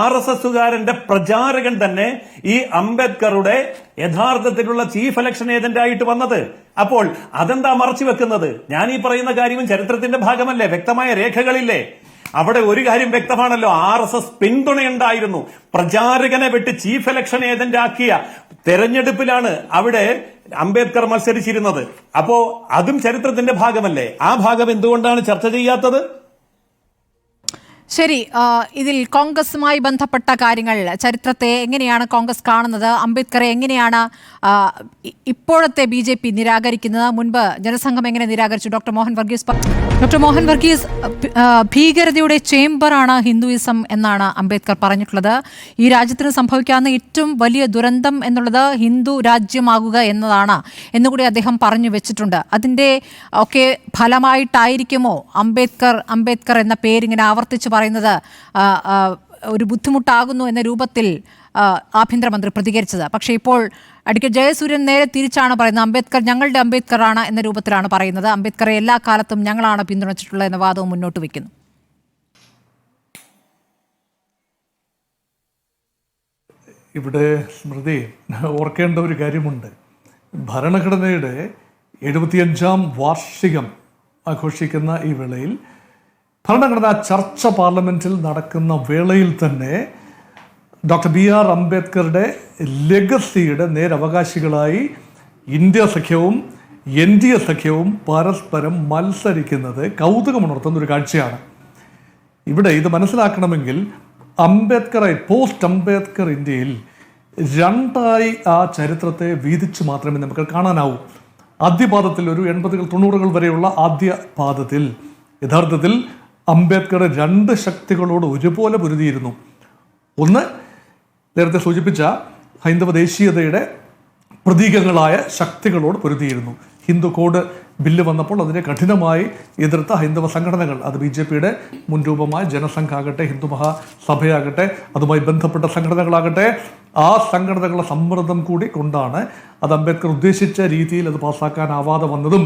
RSSകാരന്റെ പ്രചാരകൻ തന്നെ ഈ അംബേദ്കറുടെ യഥാർത്ഥത്തിലുള്ള ചീഫ് ഇലക്ഷൻ ഏജന്റായിട്ട് വന്നത്. അപ്പോൾ അതെന്താ മറച്ചു വെക്കുന്നത്? ഞാൻ ഈ പറയുന്ന കാര്യവും ചരിത്രത്തിന്റെ ഭാഗമല്ലേ, വ്യക്തമായ രേഖകളില്ലേ? അവിടെ ഒരു കാര്യം വ്യക്തമാണല്ലോ, RSS പിന്തുണയുണ്ടായിരുന്നു. പ്രചാരകനെ വിട്ട് ചീഫ് ഇലക്ഷൻ ഏജന്റ് ആക്കിയ തെരഞ്ഞെടുപ്പിലാണ് അവിടെ അംബേദ്കർ മത്സരിച്ചിരുന്നത്. അപ്പോ അതും ചരിത്രത്തിന്റെ ഭാഗമല്ലേ? ആ ഭാഗം എന്തുകൊണ്ടാണ് ചർച്ച ചെയ്യാത്തത്? ശരി, ഇതിൽ കോൺഗ്രസുമായി ബന്ധപ്പെട്ട കാര്യങ്ങൾ, ചരിത്രത്തെ എങ്ങനെയാണ് കോൺഗ്രസ് കാണുന്നത്? അംബേദ്കറെ എങ്ങനെയാണ് ഇപ്പോഴത്തെ BJP നിരാകരിക്കുന്നത്? മുൻപ് ജനസംഘം എങ്ങനെ നിരാകരിച്ചു? ഡോക്ടർ മോഹൻ വർഗീസ്, ഭീകരതയുടെ ചേംബറാണ് ഹിന്ദുയിസം എന്നാണ് അംബേദ്കർ പറഞ്ഞിട്ടുള്ളത്. ഈ രാജ്യത്തിന് സംഭവിക്കാവുന്ന ഏറ്റവും വലിയ ദുരന്തം എന്നുള്ളത് ഹിന്ദു രാജ്യമാകുക എന്നതാണ് എന്നുകൂടി അദ്ദേഹം പറഞ്ഞു വെച്ചിട്ടുണ്ട്. അതിൻ്റെ ഒക്കെ ഫലമായിട്ടായിരിക്കുമോ അംബേദ്കർ എന്ന പേരിങ്ങനെ ആവർത്തിച്ച് പറയുന്നത് ഒരു ബുദ്ധിമുട്ടാകുന്നു എന്ന രൂപത്തിൽ ആഭ്യന്തരമന്ത്രി പ്രതികരിച്ചത്? പക്ഷേ ഇപ്പോൾ അഡ്വക്കേറ്റ് ജയസൂര്യൻ നേരെ തിരിച്ചാണ് പറയുന്നത്. അംബേദ്കർ ഞങ്ങളുടെ അംബേദ്കറാണ് എന്ന രൂപത്തിലാണ് പറയുന്നത്. അംബേദ്കറെ എല്ലാ കാലത്തും ഞങ്ങളാണ് പിന്തുണച്ചിട്ടുള്ളത് എന്ന വാദവും മുന്നോട്ട് വയ്ക്കുന്നു. ഇവിടെ സ്മൃതി ഓർക്കേണ്ട ഒരു കാര്യമുണ്ട്. ഭരണഘടനയുടെ 75ാം വാർഷികം ആഘോഷിക്കുന്ന ഈ വേളയിൽ, ഭരണഘടനാ ചർച്ച പാർലമെന്റിൽ നടക്കുന്ന വേളയിൽ തന്നെ ഡോക്ടർ BR അംബേദ്കറുടെ ലെഗസിയുടെ നേരവകാശികളായി ഇന്ത്യ സഖ്യവും NDA സഖ്യവും പരസ്പരം മത്സരിക്കുന്നത് കൗതുകമുണർത്തുന്ന ഒരു കാഴ്ചയാണ്. ഇവിടെ ഇത് മനസ്സിലാക്കണമെങ്കിൽ പോസ്റ്റ് അംബേദ്കർ ഇന്ത്യയിൽ രണ്ടായി ആ ചരിത്രത്തെ വീതിച്ച് മാത്രമേ നമുക്ക് കാണാനാവൂ. ആദ്യപാദത്തിൽ ഒരു 80കൾ 90കൾ വരെയുള്ള ആദ്യ പാദത്തിൽ യഥാർത്ഥത്തിൽ അംബേദ്കർ രണ്ട് ശക്തികളോട് ഒരുപോലെ പൊരുതിയിരുന്നു. ഒന്ന്, നേരത്തെ സൂചിപ്പിച്ച ഹൈന്ദവ ദേശീയതയുടെ പ്രതീകങ്ങളായ ശക്തികളോട് പൊരുതിയിരുന്നു. ഹിന്ദു കോഡ് ബില്ല് വന്നപ്പോൾ അതിനെ കഠിനമായി എതിർത്ത ഹൈന്ദവ സംഘടനകൾ, അത് BJPയുടെ മുൻരൂപമായ ജനസംഘാകട്ടെ, ഹിന്ദു മഹാസഭയാകട്ടെ, അതുമായി ബന്ധപ്പെട്ട സംഘടനകളാകട്ടെ, ആ സംഘടനകളുടെ സമ്മർദ്ദം കൂടി കൊണ്ടാണ് അത് അംബേദ്കർ ഉദ്ദേശിച്ച രീതിയിൽ അത് പാസ്സാക്കാനാവാതെ വന്നതും.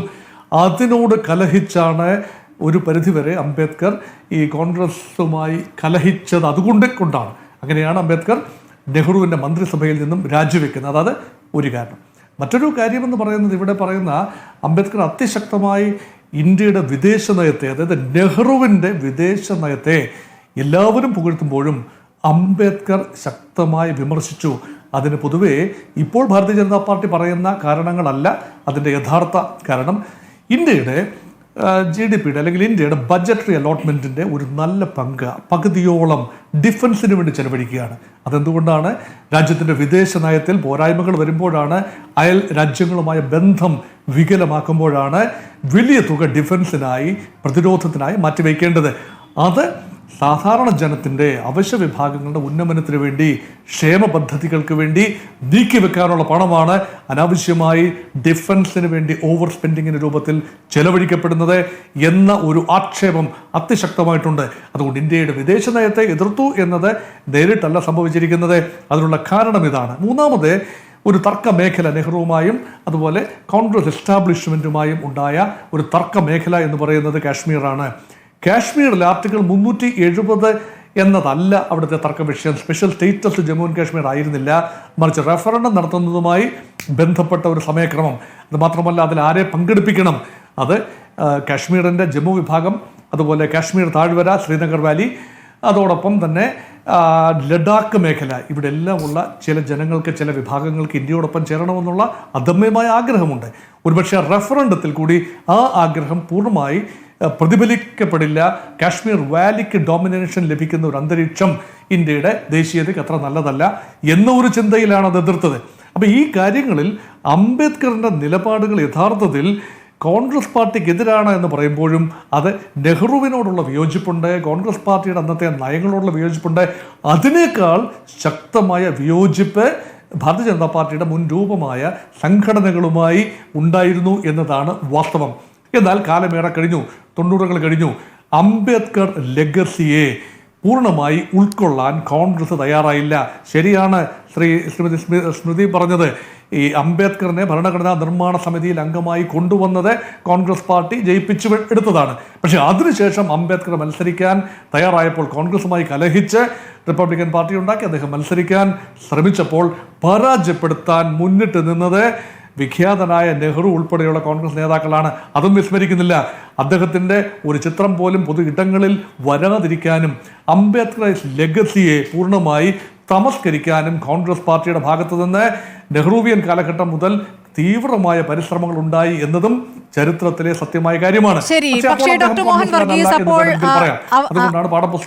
അതിനോട് കലഹിച്ചാണ് ഒരു പരിധിവരെ അംബേദ്കർ ഈ കോൺഗ്രസുമായി കലഹിച്ചത്. കൊണ്ടാണ് അങ്ങനെയാണ് അംബേദ്കർ നെഹ്റുവിൻ്റെ മന്ത്രിസഭയിൽ നിന്നും രാജിവെക്കുന്നത്. അതായത് ഒരു കാരണം. മറ്റൊരു കാര്യമെന്ന് പറയുന്നത്, ഇവിടെ പറയുന്ന അംബേദ്കർ അതിശക്തമായി ഇന്ത്യയുടെ വിദേശ നയത്തെ, അതായത് നെഹ്റുവിൻ്റെ വിദേശ നയത്തെ എല്ലാവരും പുകഴ്ത്തുമ്പോഴും അംബേദ്കർ ശക്തമായി വിമർശിച്ചു. അതിന് പൊതുവേ ഇപ്പോൾ ഭാരതീയ ജനതാ പാർട്ടി പറയുന്ന കാരണങ്ങളല്ല അതിൻ്റെ യഥാർത്ഥ കാരണം. ഇന്ത്യയുടെ GDPയുടെ അല്ലെങ്കിൽ ഇന്ത്യയുടെ ബഡ്ജറ്ററി അലോട്ട്മെൻറ്റിൻ്റെ ഒരു നല്ല പകുതിയോളം ഡിഫൻസിന് വേണ്ടി ചെലവഴിക്കുകയാണ്. അതെന്തുകൊണ്ടാണ്? രാജ്യത്തിൻ്റെ വിദേശ നയത്തിൽ പോരായ്മകൾ വരുമ്പോഴാണ്, അയൽ രാജ്യങ്ങളുമായ ബന്ധം വികലമാക്കുമ്പോഴാണ് വലിയ തുക ഡിഫൻസിനായി, പ്രതിരോധത്തിനായി മാറ്റിവെക്കേണ്ടത്. അത് സാധാരണ ജനത്തിൻ്റെ അവശ്യ വിഭാഗങ്ങളുടെ ഉന്നമനത്തിന് വേണ്ടി, ക്ഷേമ പദ്ധതികൾക്ക് വേണ്ടി നീക്കിവെക്കാനുള്ള പണമാണ് അനാവശ്യമായി ഡിഫൻസിന് വേണ്ടി ഓവർ സ്പെൻഡിങ്ങിൻ്റെ രൂപത്തിൽ ചെലവഴിക്കപ്പെടുന്നത് എന്ന ഒരു ആക്ഷേപം അതിശക്തമായിട്ടുണ്ട്. അതുകൊണ്ട് ഇന്ത്യയുടെ വിദേശ നയത്തെ എതിർത്തു എന്നത് നേരിട്ടല്ല സംഭവിച്ചിരിക്കുന്നത്. അതിനുള്ള കാരണം ഇതാണ്. മൂന്നാമത് ഒരു തർക്ക മേഖല നെഹ്റുവുമായും അതുപോലെ കോൺഗ്രസ് എസ്റ്റാബ്ലിഷ്മെൻറ്റുമായും ഉണ്ടായ ഒരു തർക്ക മേഖല എന്ന് പറയുന്നത് കാശ്മീറാണ്. കാശ്മീരിൽ ആർട്ടിക്കിൾ 370 എന്നതല്ല അവിടുത്തെ തർക്ക വിഷയം. Special status Jammu and Kashmir ആയിരുന്നില്ല, മറിച്ച് റെഫറൻഡം നടത്തുന്നതുമായി ബന്ധപ്പെട്ട ഒരു സമയക്രമം. അത് മാത്രമല്ല, അതിൽ ആരെ പങ്കെടുപ്പിക്കണം, അത് കാശ്മീരിൻ്റെ ജമ്മു വിഭാഗം, അതുപോലെ കാശ്മീർ താഴ്വര, ശ്രീനഗർ വാലി, അതോടൊപ്പം തന്നെ ലഡാക്ക് മേഖല, ഇവിടെ എല്ലാം ഉള്ള ചില ജനങ്ങൾക്ക്, ചില വിഭാഗങ്ങൾക്ക് ഇന്ത്യയോടൊപ്പം ചേരണമെന്നുള്ള അദമ്യമായ ആഗ്രഹമുണ്ട്. ഒരുപക്ഷെ റെഫറൻഡത്തിൽ കൂടി ആ ആഗ്രഹം പൂർണ്ണമായി പ്രതിഫലിക്കപ്പെടില്ല. കാശ്മീർ വാലിക്ക് ഡോമിനേഷൻ ലഭിക്കുന്ന ഒരു അന്തരീക്ഷം ഇന്ത്യയുടെ ദേശീയതയ്ക്ക് അത്ര നല്ലതല്ല എന്ന ഒരു ചിന്തയിലാണ് അത് എതിർത്തത്. അപ്പോൾ ഈ കാര്യങ്ങളിൽ അംബേദ്കറിൻ്റെ നിലപാടുകൾ യഥാർത്ഥത്തിൽ കോൺഗ്രസ് പാർട്ടിക്ക് എതിരാണ് എന്ന് പറയുമ്പോഴും അത് നെഹ്റുവിനോടുള്ള വിയോജിപ്പുണ്ട്, കോൺഗ്രസ് പാർട്ടിയുടെ അന്നത്തെ നയങ്ങളോടുള്ള വിയോജിപ്പുണ്ട്. അതിനേക്കാൾ ശക്തമായ വിയോജിപ്പ് ഭാരതീയ ജനതാ പാർട്ടിയുടെ മുൻ രൂപമായ സംഘടനകളുമായി ഉണ്ടായിരുന്നു എന്നതാണ് വാസ്തവം. എന്നാൽ കാലമേറെ കഴിഞ്ഞു, 90കൾ കഴിഞ്ഞു. അംബേദ്കർ ലെഗസിയെ പൂർണ്ണമായി ഉൾക്കൊള്ളാൻ കോൺഗ്രസ് തയ്യാറായില്ല. ശരിയാണ് ശ്രീമതി സ്മൃതി പറഞ്ഞത്, ഈ അംബേദ്കറിനെ ഭരണഘടനാ നിർമ്മാണ സമിതിയിൽ അംഗമായി കൊണ്ടുവന്നത് കോൺഗ്രസ് പാർട്ടി ജയിപ്പിച്ചു എടുത്തതാണ്. പക്ഷേ അതിനുശേഷം അംബേദ്കർ മത്സരിക്കാൻ തയ്യാറായപ്പോൾ കോൺഗ്രസുമായി കലഹിച്ച് റിപ്പബ്ലിക്കൻ പാർട്ടി ഉണ്ടാക്കി അദ്ദേഹം മത്സരിക്കാൻ ശ്രമിച്ചപ്പോൾ പരാജയപ്പെടുത്താൻ മുന്നിട്ട് നിന്നത് വിഖ്യാതനായ നെഹ്റു ഉൾപ്പെടെയുള്ള കോൺഗ്രസ് നേതാക്കളാണ്. അതും വിസ്മരിക്കുന്നില്ല. അദ്ദേഹത്തിൻ്റെ ഒരു ചിത്രം പോലും പൊതു ഇടങ്ങളിൽ വരാതിരിക്കാനും അംബേദ്കർ ലെഗസിയെ പൂർണ്ണമായി തമസ്കരിക്കാനും കോൺഗ്രസ് പാർട്ടിയുടെ ഭാഗത്തു നിന്ന് നെഹ്റുവിയൻ കാലഘട്ടം മുതൽ തീവ്രമായ പരിശ്രമങ്ങൾ ഉണ്ടായി എന്നതും ചരിത്രത്തിലെ സത്യമായ കാര്യമാണ്. ശരി, പക്ഷേ ഡോക്ടർ മോഹൻ വർഗീസ്, അപ്പോൾ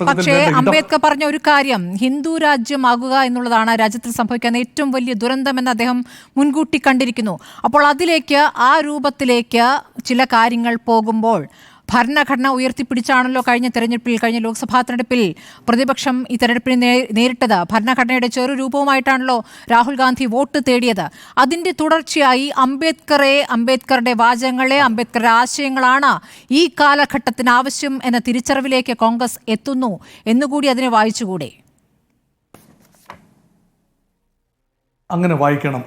പക്ഷേ അംബേദ്കർ പറഞ്ഞ ഒരു കാര്യം, ഹിന്ദു രാജ്യമാകുക എന്നുള്ളതാണ് രാജ്യത്തിൽ സംഭവിക്കുന്ന ഏറ്റവും വലിയ ദുരന്തമെന്ന് അദ്ദേഹം മുൻകൂട്ടി കണ്ടിരിക്കുന്നു. അപ്പോൾ അതിലേക്ക്, ആ രൂപത്തിലേക്ക് ചില കാര്യങ്ങൾ പോകുമ്പോൾ ഭരണഘടന ഉയർത്തിപ്പിടിച്ചാണല്ലോ കഴിഞ്ഞ ലോക്സഭാ തെരഞ്ഞെടുപ്പിൽ പ്രതിപക്ഷം ഈ തെരഞ്ഞെടുപ്പിനെ നേരിട്ടത്. ഭരണഘടനയുടെ ചെറു രൂപവുമായിട്ടാണല്ലോ രാഹുൽ ഗാന്ധി വോട്ട് തേടിയത്. അതിൻ്റെ തുടർച്ചയായി അംബേദ്കറുടെ വാചകങ്ങളെ, അംബേദ്കറുടെ ആശയങ്ങളാണ് ഈ കാലഘട്ടത്തിന് ആവശ്യം എന്ന തിരിച്ചറിവിലേക്ക് കോൺഗ്രസ് എത്തുന്നു എന്നുകൂടി അതിനെ വായിച്ചുകൂടെ? അങ്ങനെ വായിക്കണം,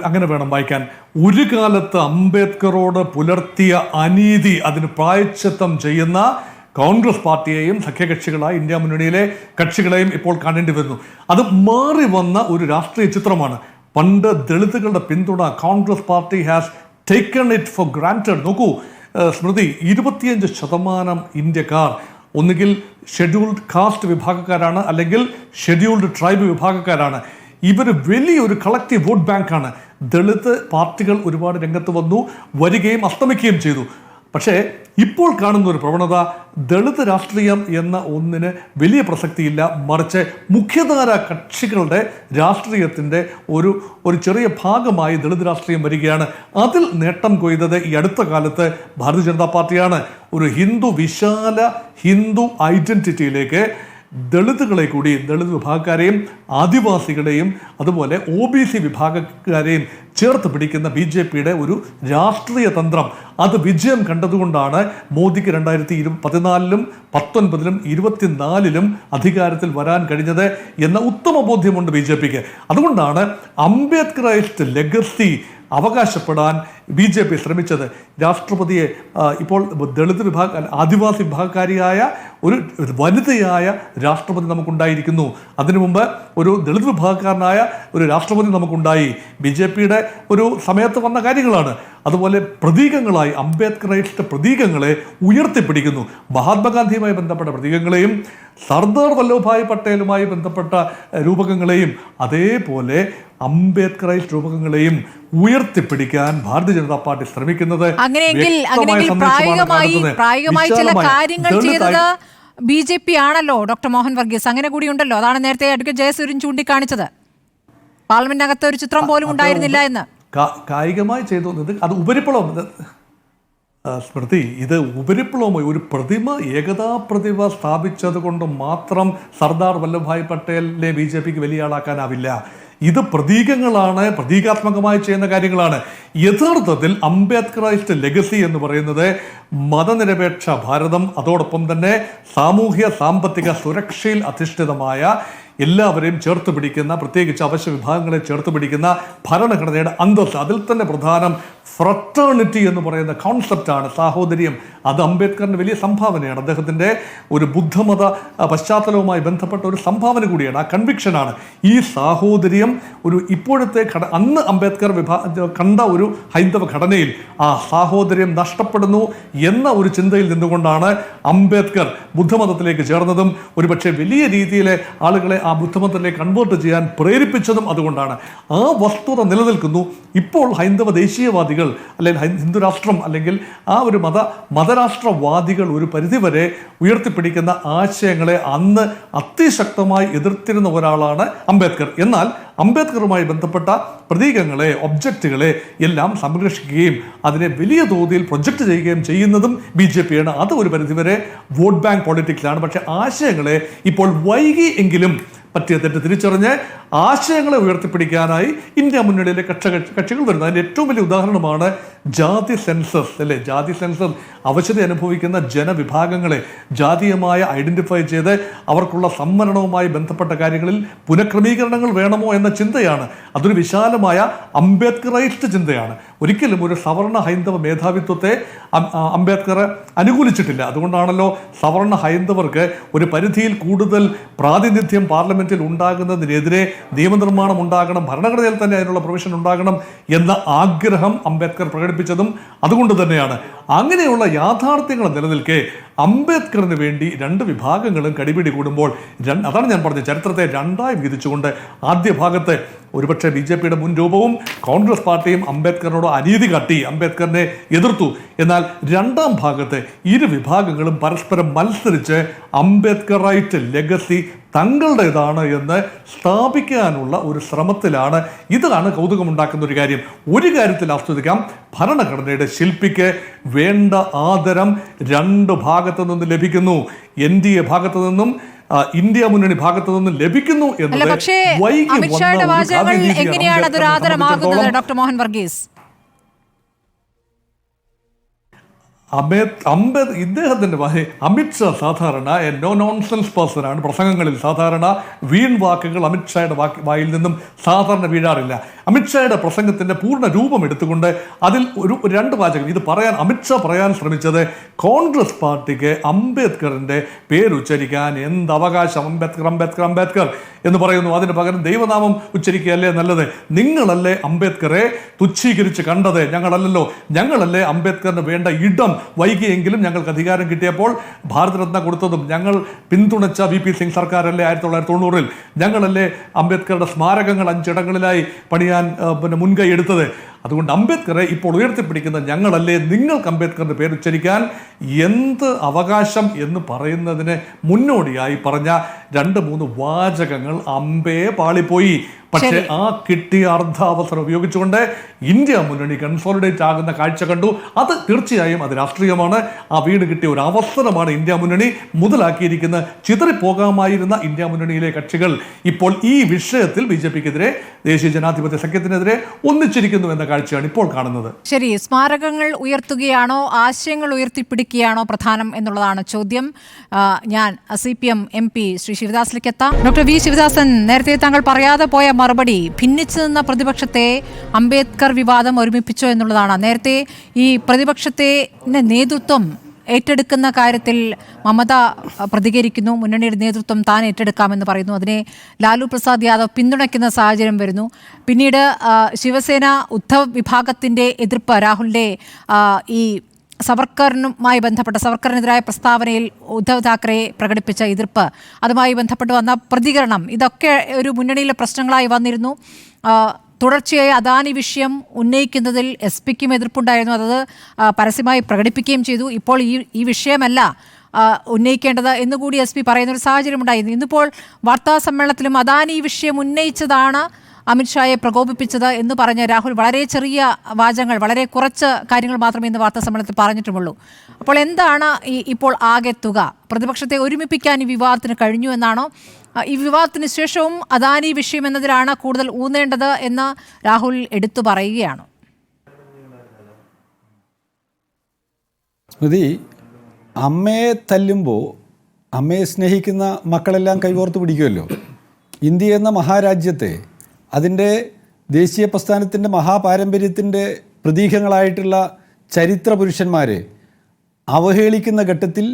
അങ്ങനെ വേണം വായിക്കാൻ. ഒരു കാലത്ത് അംബേദ്കറോട് പുലർത്തിയ അനീതി, അതിന് പ്രായശ്ചിത്തം ചെയ്യുന്ന കോൺഗ്രസ് പാർട്ടിയെയും സഖ്യകക്ഷികളായ ഇന്ത്യ മുന്നണിയിലെ കക്ഷികളെയും ഇപ്പോൾ കാണേണ്ടി വരുന്നു. അത് മാറി വന്ന ഒരു രാഷ്ട്രീയ ചിത്രമാണ്. പണ്ട് ദളിതുകളുടെ പിന്തുണ Congress party has taken it for granted. നോക്കൂ സ്മൃതി, 25% ഇന്ത്യക്കാർ ഒന്നുകിൽ ഷെഡ്യൂൾഡ് കാസ്റ്റ് വിഭാഗക്കാരാണ്, അല്ലെങ്കിൽ ഷെഡ്യൂൾഡ് ട്രൈബ് വിഭാഗക്കാരാണ്. ഇവർ വലിയൊരു കളക്റ്റീവ് വോട്ട് ബാങ്കാണ്. ദളിത് പാർട്ടികൾ ഒരുപാട് രംഗത്ത് വരികയും അസ്തമിക്കുകയും ചെയ്തു. പക്ഷേ ഇപ്പോൾ കാണുന്ന ഒരു പ്രവണത, ദളിത് രാഷ്ട്രീയം എന്ന ഒന്നിന് വലിയ പ്രസക്തിയില്ല, മറിച്ച് മുഖ്യധാര കക്ഷികളുടെ രാഷ്ട്രീയത്തിൻ്റെ ഒരു ചെറിയ ഭാഗമായി ദളിത് രാഷ്ട്രീയം വരികയാണ്. അതിൽ നേട്ടം കൊയ്തത് ഈ അടുത്ത കാലത്ത് ഭാരതീയ ജനതാ പാർട്ടിയാണ്. ഒരു വിശാല ഹിന്ദു ഐഡന്റിറ്റിയിലേക്ക് ദളിത് വിഭാഗക്കാരെയും ആദിവാസികളെയും അതുപോലെ OBC വിഭാഗക്കാരെയും ചേർത്ത് പിടിക്കുന്ന BJPയുടെ ഒരു രാഷ്ട്രീയ തന്ത്രം അത് വിജയം കണ്ടതുകൊണ്ടാണ് മോദിക്ക് 2014-ലും 19-ലും 24-ലും അധികാരത്തിൽ വരാൻ കഴിഞ്ഞത് എന്ന ഉത്തമ ബോധ്യമുണ്ട് BJPക്ക്. അതുകൊണ്ടാണ് അംബേദ്കറൈസ്ഡ് ലെഗസി അവകാശപ്പെടാൻ BJP ശ്രമിച്ചത്. രാഷ്ട്രപതിയെ ഇപ്പോൾ ആദിവാസി വിഭാഗക്കാരിയായ ഒരു വനിതയായ രാഷ്ട്രപതി നമുക്കുണ്ടായിരിക്കുന്നു. അതിനു മുമ്പ് ഒരു ദളിത് വിഭാഗക്കാരനായ ഒരു രാഷ്ട്രപതി നമുക്കുണ്ടായി. BJPയുടെ ഒരു സമയത്ത് വന്ന കാര്യങ്ങളാണ്. അതുപോലെ പ്രതീകങ്ങളായി അംബേദ്കറൈസ്ഡ് പ്രതീകങ്ങളെ ഉയർത്തിപ്പിടിക്കുന്നു. മഹാത്മാഗാന്ധിയുമായി ബന്ധപ്പെട്ട പ്രതീകങ്ങളെയും സർദാർ വല്ലഭായ് പട്ടേലുമായി ബന്ധപ്പെട്ട രൂപകങ്ങളെയും അതേപോലെ അംബേദ്കറൈസ്ഡ് രൂപകങ്ങളെയും ഉയർത്തിപ്പിടിക്കാൻ ഭാരതീയ ജനതാ പാർട്ടി ശ്രമിക്കുന്നത്. അങ്ങനെയെങ്കിൽ പ്രായോഗികമായി ചില കാര്യങ്ങൾ ചെയ്തത് BJP ആണല്ലോ ഡോക്ടർ മോഹൻ വർഗീസ്. അങ്ങനെ കൂടിയുണ്ടല്ലോ. അതാണ് നേരത്തെ അഡ്വക്കേറ്റ് ജയസൂര്യൻ ചൂണ്ടിക്കാണിച്ചത്. പാർലമെന്റിനകത്ത് ഒരു ചിത്രം പോലും ഉണ്ടായിരുന്നില്ല എന്ന്. കായികമായി ചെയ്തു അത് ഉപരിപ്ലവം. സ്മൃതി, ഇത് ഉപരിപ്ലവമായി ഒരു പ്രതിമ, ഏകതാ പ്രതിമ സ്ഥാപിച്ചത് കൊണ്ട് മാത്രം സർദാർ വല്ലഭായ് പട്ടേലിനെ BJPക്ക് വലിയ ആളാക്കാനാവില്ല. ഇത് പ്രതീകങ്ങളാണ്, പ്രതീകാത്മകമായി ചെയ്യുന്ന കാര്യങ്ങളാണ്. യഥാർത്ഥത്തിൽ അംബേദ്കറൈസ്ഡ് ലെഗസി എന്ന് പറയുന്നത് മതനിരപേക്ഷ ഭാരതം, അതോടൊപ്പം തന്നെ സാമൂഹ്യ സാമ്പത്തിക സുരക്ഷയിൽ അധിഷ്ഠിതമായ എല്ലാവരെയും ചേർത്ത് പിടിക്കുന്ന, പ്രത്യേകിച്ച് അവശ്യ വിഭാഗങ്ങളെ ചേർത്ത് പിടിക്കുന്ന ഭരണഘടനയുടെ അന്തസ്സ്. അതിൽ തന്നെ പ്രധാനം ഫ്രട്ടേണിറ്റി എന്ന് പറയുന്ന കോൺസെപ്റ്റാണ്, സാഹോദര്യം. അത് അംബേദ്കറിൻ്റെ വലിയ സംഭാവനയാണ്. അദ്ദേഹത്തിൻ്റെ ഒരു ബുദ്ധമത പശ്ചാത്തലവുമായി ബന്ധപ്പെട്ട ഒരു സംഭാവന കൂടിയാണ്, ആ കൺവിക്ഷനാണ്. ഈ സാഹോദര്യം ഒരു ഇപ്പോഴത്തെ അന്ന് അംബേദ്കർ കണ്ട ഒരു ഹൈന്ദവ ഘടനയിൽ ആ സാഹോദര്യം നഷ്ടപ്പെടുന്നു എന്ന ഒരു ചിന്തയിൽ നിന്നുകൊണ്ടാണ് അംബേദ്കർ ബുദ്ധമതത്തിലേക്ക് ചേർന്നതും ഒരുപക്ഷെ വലിയ രീതിയിൽ ആളുകളെ ആ ബുദ്ധമതത്തിലേക്ക് കൺവേർട്ട് ചെയ്യാൻ പ്രേരിപ്പിച്ചതും അതുകൊണ്ടാണ്. ആ വസ്തുത നിലനിൽക്കുന്നു. ഇപ്പോൾ ഹൈന്ദവ ദേശീയവാദികൾ അല്ലെങ്കിൽ ഹിന്ദു രാഷ്ട്രം അല്ലെങ്കിൽ ആ ഒരു മതരാഷ്ട്രവാദികൾ ഒരു പരിധിവരെ ഉയർത്തിപ്പിടിക്കുന്ന ആശയങ്ങളെ അന്ന് അതിശക്തമായി എതിർത്തിരുന്ന ഒരാളാണ് അംബേദ്കർ. എന്നാൽ അംബേദ്കറുമായി ബന്ധപ്പെട്ട പ്രതീകങ്ങളെ, ഒബ്ജക്റ്റുകളെ എല്ലാം സംരക്ഷിക്കുകയും അതിനെ വലിയ തോതിൽ പ്രൊജക്റ്റ് ചെയ്യുകയും ചെയ്യുന്നതും BJPയാണ്. അത് ഒരു പരിധിവരെ വോട്ട് ബാങ്ക് പൊളിറ്റിക്സിലാണ്. പക്ഷേ ആശയങ്ങളെ ഇപ്പോൾ വൈകി എങ്കിലും പറ്റിയ തെറ്റ് തിരിച്ചറിഞ്ഞ് ആശയങ്ങളെ ഉയർത്തിപ്പിടിക്കാനായി ഇന്ത്യ മുന്നണിയിലെ കക്ഷികൾ വരുന്നത്. അതിൻ്റെ ഏറ്റവും വലിയ ഉദാഹരണമാണ് ജാതി സെൻസസ് അല്ലേ. ജാതി സെൻസസ് അവശത അനുഭവിക്കുന്ന ജനവിഭാഗങ്ങളെ ജാതീയമായി ഐഡന്റിഫൈ ചെയ്ത് അവർക്കുള്ള സംവരണവുമായി ബന്ധപ്പെട്ട കാര്യങ്ങളിൽ പുനഃക്രമീകരണങ്ങൾ വേണമോ എന്ന ചിന്തയാണ്. അതൊരു വിശാലമായ അംബേദ്കറൈസ്ഡ് ചിന്തയാണ്. ഒരിക്കലും ഒരു സവർണ ഹൈന്ദവ മേധാവിത്വത്തെ അംബേദ്കർ അനുകൂലിച്ചിട്ടില്ല. അതുകൊണ്ടാണല്ലോ സവർണ ഹൈന്ദവർക്ക് ഒരു പരിധിയിൽ കൂടുതൽ പ്രാതിനിധ്യം പാർലമെന്റിൽ ഉണ്ടാകുന്നതിനെതിരെ നിയമനിർമ്മാണം ഉണ്ടാകണം, ഭരണഘടനയിൽ തന്നെ അതിനുള്ള പ്രൊവിഷൻ ഉണ്ടാകണം എന്ന ആഗ്രഹം അംബേദ്കർ പ്രകടിപ്പിച്ചതും അതുകൊണ്ട് തന്നെയാണ്. അങ്ങനെയുള്ള യാഥാർത്ഥ്യങ്ങൾ നിലനിൽക്കെ അംബേദ്കറിന് വേണ്ടി രണ്ട് വിഭാഗങ്ങളും കടിപിടി കൂടുമ്പോൾ അതാണ് ഞാൻ പറഞ്ഞത്, ചരിത്രത്തെ രണ്ടായി വിധിച്ചുകൊണ്ട് ആദ്യ ഭാഗത്ത് ഒരുപക്ഷെ BJPയുടെ മുൻ രൂപവും കോൺഗ്രസ് പാർട്ടിയും അംബേദ്കറിനോട് അനീതി കാട്ടി, അംബേദ്കറിനെ എതിർത്തു. എന്നാൽ രണ്ടാം ഭാഗത്ത് ഇരു വിഭാഗങ്ങളും പരസ്പരം മത്സരിച്ച് അംബേദ്കറൈറ്റ് ലെഗസി തങ്ങളുടേതാണ് എന്ന് സ്ഥാപിക്കാനുള്ള ഒരു ശ്രമത്തിലാണ്. ഇതാണ് കൗതുകമുണ്ടാക്കുന്ന ഒരു കാര്യം. ഒരു കാര്യത്തിൽ ആസ്വദിക്കാം, ഭരണഘടനയുടെ ശില്പിക്ക് വേണ്ട ആദരം രണ്ട് ഭാഗത്തു നിന്ന് ലഭിക്കുന്നു. NDA ഭാഗത്തു നിന്നും ഇന്ത്യ മുന്നണി ഭാഗത്തു നിന്നും ലഭിക്കുന്നു എന്നത് എങ്ങനെയാണ് അതൊരു ആദരമാകുന്നത് ഡോക്ടർ മോഹൻ വർഗീസ്? ഇദ്ദേഹത്തിൻ്റെ അമിത്ഷാ സാധാരണ നോ നോൺസെൻസ് പേഴ്സൺ ആണ്. പ്രസംഗങ്ങളിൽ സാധാരണ വീൺ വാക്കുകൾ അമിത്ഷായുടെ വായിൽ നിന്നും സാധാരണ വീഴാറില്ല. അമിത്ഷായുടെ പ്രസംഗത്തിൻ്റെ പൂർണ്ണ രൂപം എടുത്തുകൊണ്ട് അതിൽ ഒരു രണ്ട് വാചകം ഇത് പറയാൻ അമിത്ഷാ പറയാൻ ശ്രമിച്ചത് കോൺഗ്രസ് പാർട്ടിക്ക് അംബേദ്കറിൻ്റെ പേരുച്ചരിക്കാൻ എന്ത് അവകാശം, അംബേദ്കർ അംബേദ്കർ അംബേദ്കർ എന്ന് പറയുന്നു, അതിന് പകരം ദൈവനാമം ഉച്ചരിക്കുകയല്ലേ നല്ലത്? നിങ്ങളല്ലേ അംബേദ്കറെ തുച്ഛീകരിച്ച് കണ്ടത്, ഞങ്ങളല്ലല്ലോ. ഞങ്ങളല്ലേ അംബേദ്കറിന് വേണ്ട ഇടം വൈകിയെങ്കിലും ഞങ്ങൾക്ക് അധികാരം കിട്ടിയപ്പോൾ ഭാരതരത്ന കൊടുത്തതും ഞങ്ങൾ പിന്തുണച്ച VP സിംഗ് സർക്കാരല്ലേ 1990-ൽ? ഞങ്ങളല്ലേ അംബേദ്കറുടെ സ്മാരകങ്ങൾ 5 ഇടങ്ങളിലായി പണിയാൻ മുൻകൈ എടുത്തത്? അതുകൊണ്ട് അംബേദ്കറെ ഇപ്പോൾ ഉയർത്തിപ്പിടിക്കുന്ന ഞങ്ങളല്ലേ, നിങ്ങൾക്ക് അംബേദ്കറിന്റെ പേര് ഉച്ചരിക്കാൻ എന്ത് അവകാശം എന്ന് പറയുന്നതിന് മുന്നോടിയായി പറഞ്ഞ 2-3 വാചകങ്ങൾ അമ്പേ പാളിപ്പോയി. പക്ഷേ ആ കിട്ടിയ അർദ്ധാവസരം ഉപയോഗിച്ചുകൊണ്ട് ഇന്ത്യ മുന്നണി കൺസോളിഡേറ്റ് ആകുന്ന കാഴ്ച കണ്ടു. അത് തീർച്ചയായും അത് രാഷ്ട്രീയമാണ്. ആ വീട് കിട്ടിയ ഒരു അവസരമാണ് ഇന്ത്യ മുന്നണി മുതലാക്കിയിരിക്കുന്ന. ചിതറിപ്പോകാമായിരുന്ന ഇന്ത്യ മുന്നണിയിലെ കക്ഷികൾ ഇപ്പോൾ ഈ വിഷയത്തിൽ BJPക്കെതിരെ, ദേശീയ ജനാധിപത്യ സഖ്യത്തിനെതിരെ ഒന്നിച്ചിരിക്കുന്നു എന്ന കാഴ്ചയാണ് ഇപ്പോൾ കാണുന്നത്. ശരി, സ്മാരകങ്ങൾ ഉയർത്തുകയാണോ ആശയങ്ങൾ ഉയർത്തിപ്പിടിക്കുകയാണോ പ്രധാനം എന്നുള്ളതാണ് ചോദ്യം. ഞാൻ CPM MP ശ്രീ ശിവദാസിലേക്ക് എത്താം. ഡോക്ടർ V ശിവദാസൻ, നേരത്തെ താങ്കൾ പറയാതെ പോയ മറുപടി, ഭിന്നിച്ചു നിന്ന പ്രതിപക്ഷത്തെ അംബേദ്കർ വിവാദം ഒരുമിപ്പിച്ചോ എന്നുള്ളതാണ്. നേരത്തെ ഈ പ്രതിപക്ഷത്തെ നേതൃത്വം ഏറ്റെടുക്കുന്ന കാര്യത്തിൽ മമത പ്രതികരിക്കുന്നു, മുന്നണിയുടെ നേതൃത്വം താൻ ഏറ്റെടുക്കാമെന്ന് പറയുന്നു. അതിനെ ലാലു പ്രസാദ് യാദവ് പിന്തുണയ്ക്കുന്ന സാഹചര്യം വരുന്നു. പിന്നീട് ശിവസേന ഉദ്ധവ് വിഭാഗത്തിൻ്റെ എതിർപ്പ്, രാഹുലിൻ്റെ ഈ സവർക്കറിനുമായി ബന്ധപ്പെട്ട സവർക്കറിനെതിരായ പ്രസ്താവനയിൽ ഉദ്ധവ് താക്കറെ പ്രകടിപ്പിച്ച എതിർപ്പ്, അതുമായി ബന്ധപ്പെട്ട് വന്ന പ്രതികരണം, ഇതൊക്കെ ഒരു മുന്നണിയിലെ പ്രശ്നങ്ങളായി വന്നിരുന്നു. തുടർച്ചയായി അദാനി വിഷയം ഉന്നയിക്കുന്നതിൽ SPക്കും എതിർപ്പുണ്ടായിരുന്നു. അത് പരസ്യമായി പ്രകടിപ്പിക്കുകയും ചെയ്തു. ഇപ്പോൾ ഈ വിഷയമല്ല ഉന്നയിക്കേണ്ടത് എന്നുകൂടി SP പറയുന്നൊരു സാഹചര്യം ഉണ്ടായിരുന്നു. ഇന്നിപ്പോൾ വാർത്താ സമ്മേളനത്തിലും അദാനി വിഷയം ഉന്നയിച്ചതാണ് അമിത്ഷായെ പ്രകോപിപ്പിച്ചത് എന്ന് പറഞ്ഞ രാഹുൽ വളരെ ചെറിയ വാചകങ്ങൾ, വളരെ കുറച്ച് കാര്യങ്ങൾ മാത്രമേ ഇന്ന് വാർത്താ സമ്മേളനത്തിൽ പറഞ്ഞിട്ടുമുള്ളൂ. അപ്പോൾ എന്താണ് ഇപ്പോൾ ആകെ തുക? പ്രതിപക്ഷത്തെ ഒരുമിപ്പിക്കാൻ ഈ വിവാദത്തിന് കഴിഞ്ഞു എന്നാണോ? ഈ വിവാദത്തിന് ശേഷവും അദാനി വിഷയം എന്നതിലാണ് കൂടുതൽ ഊന്നേണ്ടത് എന്ന് രാഹുൽ എടുത്തു പറയുകയാണോ? സ്മൃതി, അമ്മയെ തല്ലുമ്പോൾ അമ്മയെ സ്നേഹിക്കുന്ന മക്കളെല്ലാം കൈകോർത്ത് പിടിക്കുമല്ലോ. ഇന്ത്യ എന്ന മഹാരാജ്യത്തെ, അതിൻ്റെ ദേശീയ പ്രസ്ഥാനത്തിൻ്റെ മഹാപാരമ്പര്യത്തിൻ്റെ പ്രതീകങ്ങളായിട്ടുള്ള ചരിത്ര പുരുഷന്മാരെ അവഹേളിക്കുന്ന ഘട്ടത്തിൽ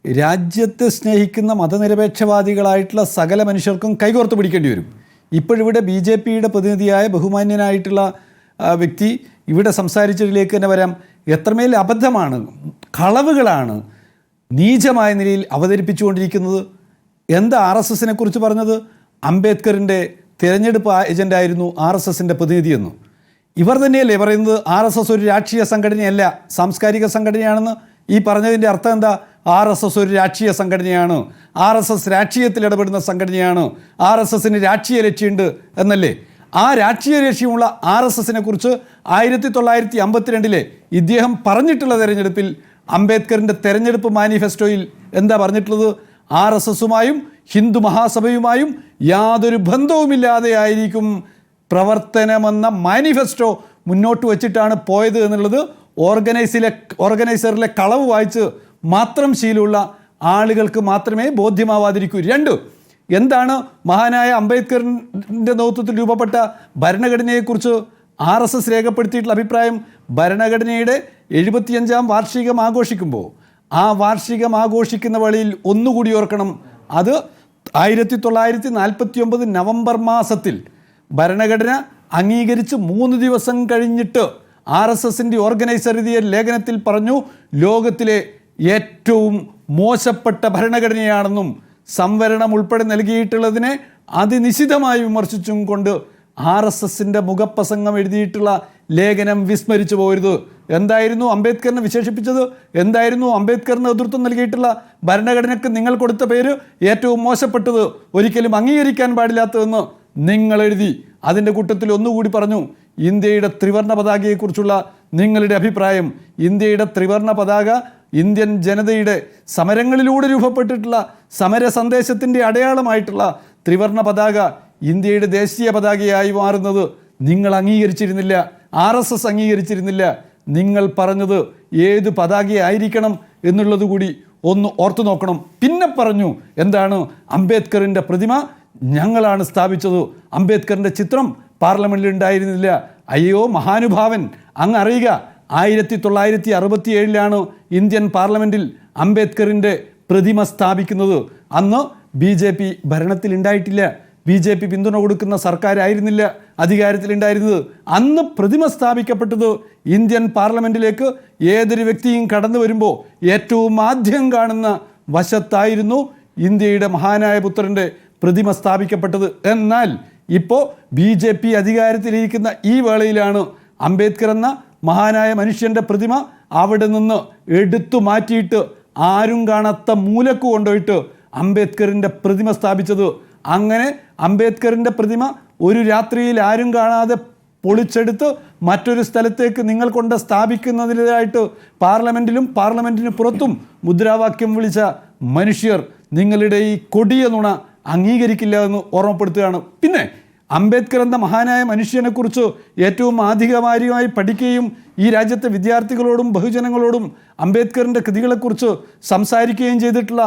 രാജ്യത്തെ സ്നേഹിക്കുന്ന മതനിരപേക്ഷവാദികളായിട്ടുള്ള സകല മനുഷ്യർക്കും കൈകോർത്ത് പിടിക്കേണ്ടി വരും. ഇപ്പോഴിവിടെ BJPയുടെ പ്രതിനിധിയായ ബഹുമാന്യനായിട്ടുള്ള വ്യക്തി ഇവിടെ സംസാരിച്ചതിലേക്ക് തന്നെ വരാം. എത്രമേൽ അബദ്ധമാണ്, കളവുകളാണ് നീചമായ നിലയിൽ അവതരിപ്പിച്ചുകൊണ്ടിരിക്കുന്നത്. എന്താ RSSനെ കുറിച്ച് പറഞ്ഞത്? അംബേദ്കറിൻ്റെ തിരഞ്ഞെടുപ്പ് ഏജൻ്റായിരുന്നു RSSൻ്റെ പ്രതിനിധിയെന്നു. ഇവർ തന്നെയല്ലേ പറയുന്നത് RSS ഒരു രാഷ്ട്രീയ സംഘടനയല്ല, സാംസ്കാരിക സംഘടനയാണെന്ന്? ഈ പറഞ്ഞതിൻ്റെ അർത്ഥം എന്താ? RSS ഒരു രാഷ്ട്രീയ സംഘടനയാണ്, RSS രാഷ്ട്രീയത്തിൽ ഇടപെടുന്ന സംഘടനയാണ്, RSSന് രാഷ്ട്രീയ ലക്ഷ്യമുണ്ട് എന്നല്ലേ? ആ രാഷ്ട്രീയ ലക്ഷ്യമുള്ള RSSനെ കുറിച്ച് 1952 ഇദ്ദേഹം പറഞ്ഞിട്ടുള്ള തെരഞ്ഞെടുപ്പിൽ, അംബേദ്കറിൻ്റെ തെരഞ്ഞെടുപ്പ് മാനിഫെസ്റ്റോയിൽ എന്താ പറഞ്ഞിട്ടുള്ളത്? RSSുമായും ഹിന്ദു മഹാസഭയുമായും യാതൊരു ബന്ധവുമില്ലാതെ ആയിരിക്കും പ്രവർത്തനമെന്ന മാനിഫെസ്റ്റോ മുന്നോട്ട് വച്ചിട്ടാണ് പോയത് എന്നുള്ളത് ഓർഗനൈസറിലെ കളവ് വായിച്ച് മാത്രം ശീലമുള്ള ആളുകൾക്ക് മാത്രമേ ബോധ്യമാവാതിരിക്കൂ. 2, എന്താണ് മഹാനായ അംബേദ്കറിൻ്റെ നേതൃത്വത്തിൽ രൂപപ്പെട്ട ഭരണഘടനയെക്കുറിച്ച് RSS രേഖപ്പെടുത്തിയിട്ടുള്ള അഭിപ്രായം? ഭരണഘടനയുടെ 75ാം വാർഷികം ആഘോഷിക്കുമ്പോൾ ആ വാർഷികം ആഘോഷിക്കുന്ന വേളയിൽ ഒന്നുകൂടി ഓർക്കണം, അത് 1949 നവംബർ മാസത്തിൽ ഭരണഘടന അംഗീകരിച്ച് 3 ദിവസം കഴിഞ്ഞിട്ട് RSSൻ്റെ ഓർഗനൈസർ എഴുതിയ ലേഖനത്തിൽ പറഞ്ഞു, ലോകത്തിലെ ഏറ്റവും മോശപ്പെട്ട ഭരണഘടനയാണെന്നും സംവരണം ഉൾപ്പെടെ നൽകിയിട്ടുള്ളതിനെ അതിനിശിതമായി വിമർശിച്ചും കൊണ്ട് RSSൻ്റെ മുഖപ്രസംഗം എഴുതിയിട്ടുള്ള ലേഖനം വിസ്മരിച്ചു പോകരുത്. എന്തായിരുന്നു അംബേദ്കറിനെ വിശേഷിപ്പിച്ചത്? എന്തായിരുന്നു അംബേദ്കറിന് നേതൃത്വം നൽകിയിട്ടുള്ള ഭരണഘടനയ്ക്ക് നിങ്ങൾ കൊടുത്ത പേര്? ഏറ്റവും മോശപ്പെട്ടത്, ഒരിക്കലും അംഗീകരിക്കാൻ പാടില്ലാത്തതെന്ന് നിങ്ങൾ എഴുതി. അതിൻ്റെ കൂട്ടത്തിൽ ഒന്നുകൂടി പറഞ്ഞു, ഇന്ത്യയുടെ ത്രിവർണ്ണ പതാകയെക്കുറിച്ചുള്ള നിങ്ങളുടെ അഭിപ്രായം. ഇന്ത്യയുടെ ത്രിവർണ്ണ പതാക ഇന്ത്യൻ ജനതയുടെ സമരങ്ങളിലൂടെ രൂപപ്പെട്ടിട്ടുള്ള സമര സന്ദേശത്തിൻ്റെ അടയാളമായിട്ടുള്ള ത്രിവർണ്ണ പതാക ഇന്ത്യയുടെ ദേശീയ പതാകയായി മാറുന്നത് നിങ്ങൾ അംഗീകരിച്ചിരുന്നില്ല, RSS അംഗീകരിച്ചിരുന്നില്ല. നിങ്ങൾ പറഞ്ഞത് ഏത് പതാകയായിരിക്കണം എന്നുള്ളത് കൂടി ഒന്ന് ഓർത്തു നോക്കണം. പിന്നെ പറഞ്ഞു, എന്താണ്? അംബേദ്കറിൻ്റെ പ്രതിമ ഞങ്ങളാണ് സ്ഥാപിച്ചത്, അംബേദ്കറിൻ്റെ ചിത്രം പാർലമെൻറ്റിൽ ഉണ്ടായിരുന്നില്ല. അയ്യോ മഹാനുഭാവൻ, അങ്ങ് അറിയുക, 1967 ഇന്ത്യൻ പാർലമെൻറ്റിൽ അംബേദ്കറിൻ്റെ പ്രതിമ സ്ഥാപിക്കുന്നത്. അന്ന് BJP ഭരണത്തിലുണ്ടായിട്ടില്ല, BJP പിന്തുണ കൊടുക്കുന്ന സർക്കാരായിരുന്നില്ല അധികാരത്തിലുണ്ടായിരുന്നത്. അന്ന് പ്രതിമ സ്ഥാപിക്കപ്പെട്ടത് ഇന്ത്യൻ പാർലമെൻറ്റിലേക്ക് ഏതൊരു വ്യക്തിയും കടന്നു വരുമ്പോൾ ഏറ്റവും ആദ്യം കാണുന്ന വശത്തായിരുന്നു ഇന്ത്യയുടെ മഹാനായ പുത്രൻ്റെ പ്രതിമ സ്ഥാപിക്കപ്പെട്ടത്. എന്നാൽ ഇപ്പോൾ BJP അധികാരത്തിലിരിക്കുന്ന ഈ വേളയിലാണ് അംബേദ്കർ എന്ന മഹാനായ മനുഷ്യൻ്റെ പ്രതിമ അവിടെ നിന്ന് എടുത്തു മാറ്റിയിട്ട് ആരും കാണാത്ത മൂലക്ക് കൊണ്ടുപോയിട്ട് അംബേദ്കറിൻ്റെ പ്രതിമ സ്ഥാപിച്ചത്. അങ്ങനെ അംബേദ്കറിൻ്റെ പ്രതിമ ഒരു രാത്രിയിൽ ആരും കാണാതെ പൊളിച്ചെടുത്ത് മറ്റൊരു സ്ഥലത്തേക്ക് നിങ്ങൾ കൊണ്ട് സ്ഥാപിക്കുന്നതിനായിട്ട് പാർലമെൻറ്റിലും പാർലമെൻറ്റിന് പുറത്തും മുദ്രാവാക്യം വിളിച്ച മനുഷ്യർ നിങ്ങളുടെ ഈ കൊടിയ നുണ അംഗീകരിക്കില്ല എന്ന് ഓർമ്മപ്പെടുത്തുകയാണ്. പിന്നെ അംബേദ്കർ എന്ന മഹാനായ മനുഷ്യനെക്കുറിച്ച് ഏറ്റവും ആധികാരികമായി പഠിക്കുകയും ഈ രാജ്യത്തെ വിദ്യാർത്ഥികളോടും ബഹുജനങ്ങളോടും അംബേദ്കറിൻ്റെ കൃതികളെക്കുറിച്ച് സംസാരിക്കുകയും ചെയ്തിട്ടുള്ള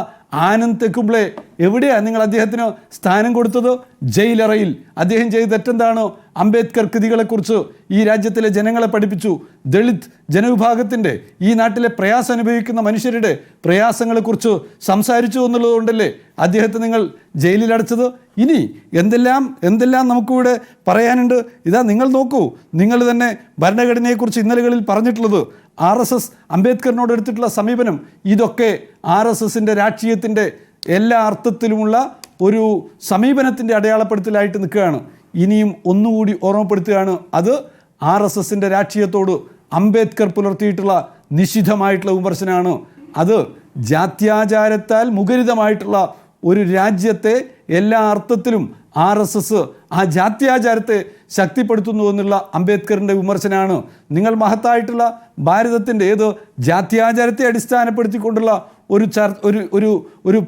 ആനന്ദ് തെക്കുംബ്ലെ എവിടെയാണ് നിങ്ങൾ അദ്ദേഹത്തിന് സ്ഥാനം കൊടുത്തത്? ജയിലറയിൽ. അദ്ദേഹം ചെയ്ത തെറ്റെന്താണ്? അംബേദ്കർ കൃതികളെക്കുറിച്ച് ഈ രാജ്യത്തിലെ ജനങ്ങളെ പഠിപ്പിച്ചു. ദളിത് ജനവിഭാഗത്തിൻ്റെ ഈ നാട്ടിലെ പ്രയാസം അനുഭവിക്കുന്ന മനുഷ്യരുടെ പ്രയാസങ്ങളെക്കുറിച്ച് സംസാരിച്ചു എന്നുള്ളതുകൊണ്ടല്ലേ അദ്ദേഹത്തെ നിങ്ങൾ ജയിലിലടച്ചത്? ഇനി എന്തെല്ലാം നമുക്കിവിടെ പറയാനുണ്ട്. ഇതാ നിങ്ങൾ നോക്കൂ, നിങ്ങൾ തന്നെ ഭരണഘടനയെക്കുറിച്ച് ഇന്നലകളിൽ പറഞ്ഞിട്ടുള്ളത് RSS അംബേദ്കറിനോട് എടുത്തിട്ടുള്ള സമീപനം ഇതൊക്കെ RSSൻ്റെ രാഷ്ട്രീയത്തിൻ്റെ എല്ലാ അർത്ഥത്തിലുമുള്ള ഒരു സമീപനത്തിൻ്റെ അടയാളപ്പെടുത്തലായിട്ട് നിൽക്കുകയാണ്. ഇനിയും ഒന്നുകൂടി ഓർമ്മപ്പെടുത്തുകയാണ്, അത് RSSൻ്റെ രാഷ്ട്രീയത്തോട് അംബേദ്കർ പുലർത്തിയിട്ടുള്ള നിശിതമായിട്ടുള്ള വിമർശനമാണ്. അത് ജാത്യാചാരത്താൽ മുഖരിതമായിട്ടുള്ള ഒരു രാജ്യത്തെ എല്ലാ അർത്ഥത്തിലും RSS ആ ജാത്യാചാരത്തെ ശക്തിപ്പെടുത്തുന്നു എന്നുള്ള അംബേദ്കറിൻ്റെ വിമർശനമാണ്. നിങ്ങൾ മഹത്തായിട്ടുള്ള ഭാരതത്തിൻ്റെ ഏത് ജാത്യാചാരത്തെ അടിസ്ഥാനപ്പെടുത്തിക്കൊണ്ടുള്ള ഒരു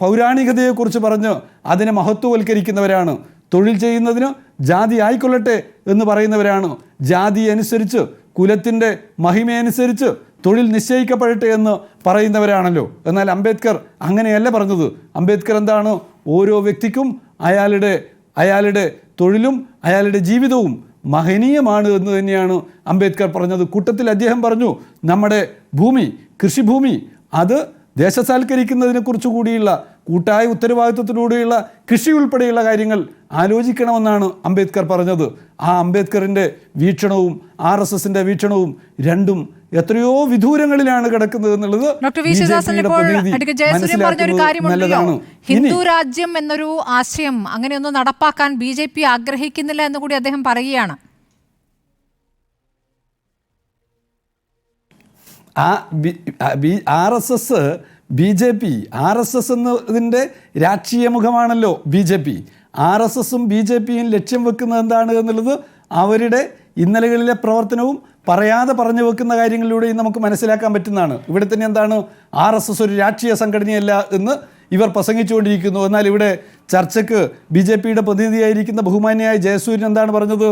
പൗരാണികതയെക്കുറിച്ച് പറഞ്ഞ് അതിനെ മഹത്വവൽക്കരിക്കുന്നവരാണ്. തൊഴിൽ ചെയ്യുന്നതിന് ജാതി ആയിക്കൊള്ളട്ടെ എന്ന് പറയുന്നവരാണ്. ജാതി അനുസരിച്ച് കുലത്തിൻ്റെ മഹിമയനുസരിച്ച് തൊഴിൽ നിശ്ചയിക്കപ്പെടട്ടെ എന്ന് പറയുന്നവരാണല്ലോ. എന്നാൽ അംബേദ്കർ അങ്ങനെയല്ല പറഞ്ഞത്. അംബേദ്കർ എന്താണ്? ഓരോ വ്യക്തിക്കും അയാളുടെ തൊഴിലും അയാളുടെ ജീവിതവും മഹനീയമാണ് എന്ന് തന്നെയാണ് അംബേദ്കർ പറഞ്ഞത്. കൂട്ടത്തിൽ അദ്ദേഹം പറഞ്ഞു, നമ്മുടെ ഭൂമി, കൃഷിഭൂമി, അത് ദേശസാൽക്കരിക്കുന്നതിനെക്കുറിച്ച് കൂടിയുള്ള കൂട്ടായ ഉത്തരവാദിത്വത്തിലൂടെയുള്ള കൃഷി ഉൾപ്പെടെയുള്ള കാര്യങ്ങൾ ആലോചിക്കണമെന്നാണ് അംബേദ്കർ പറഞ്ഞത്. ആ അംബേദ്കറിൻ്റെ വീക്ഷണവും RSSൻ്റെ വീക്ഷണവും രണ്ടും എത്രയോ വിദൂരങ്ങളിലാണ് കിടക്കുന്നത് എന്നുള്ളത് നല്ലതാണ്. ഹിന്ദു രാജ്യം എന്നൊരു ആശയം അങ്ങനെയൊന്നും നടപ്പാക്കാൻ BJP ആഗ്രഹിക്കുന്നില്ല എന്ന് കൂടി അദ്ദേഹം പറയുകയാണ്. RSS എന്നതിൻ്റെ രാഷ്ട്രീയ മുഖമാണല്ലോ BJP. RSSും BJPയും ലക്ഷ്യം വെക്കുന്നത് എന്താണ് എന്നുള്ളത് അവരുടെ ഇന്നലകളിലെ പ്രവർത്തനവും പറയാതെ പറഞ്ഞു വെക്കുന്ന കാര്യങ്ങളിലൂടെയും നമുക്ക് മനസ്സിലാക്കാൻ പറ്റുന്നതാണ്. ഇവിടെ തന്നെ എന്താണ്, RSS ഒരു രാഷ്ട്രീയ സംഘടനയല്ല എന്ന് ഇവർ പ്രസംഗിച്ചുകൊണ്ടിരിക്കുന്നു. എന്നാൽ ഇവിടെ ചർച്ചയ്ക്ക് BJPയുടെ പ്രതിനിധിയായിരിക്കുന്ന ബഹുമാന്യനായ ജയസൂര്യൻ എന്താണ് പറഞ്ഞത്?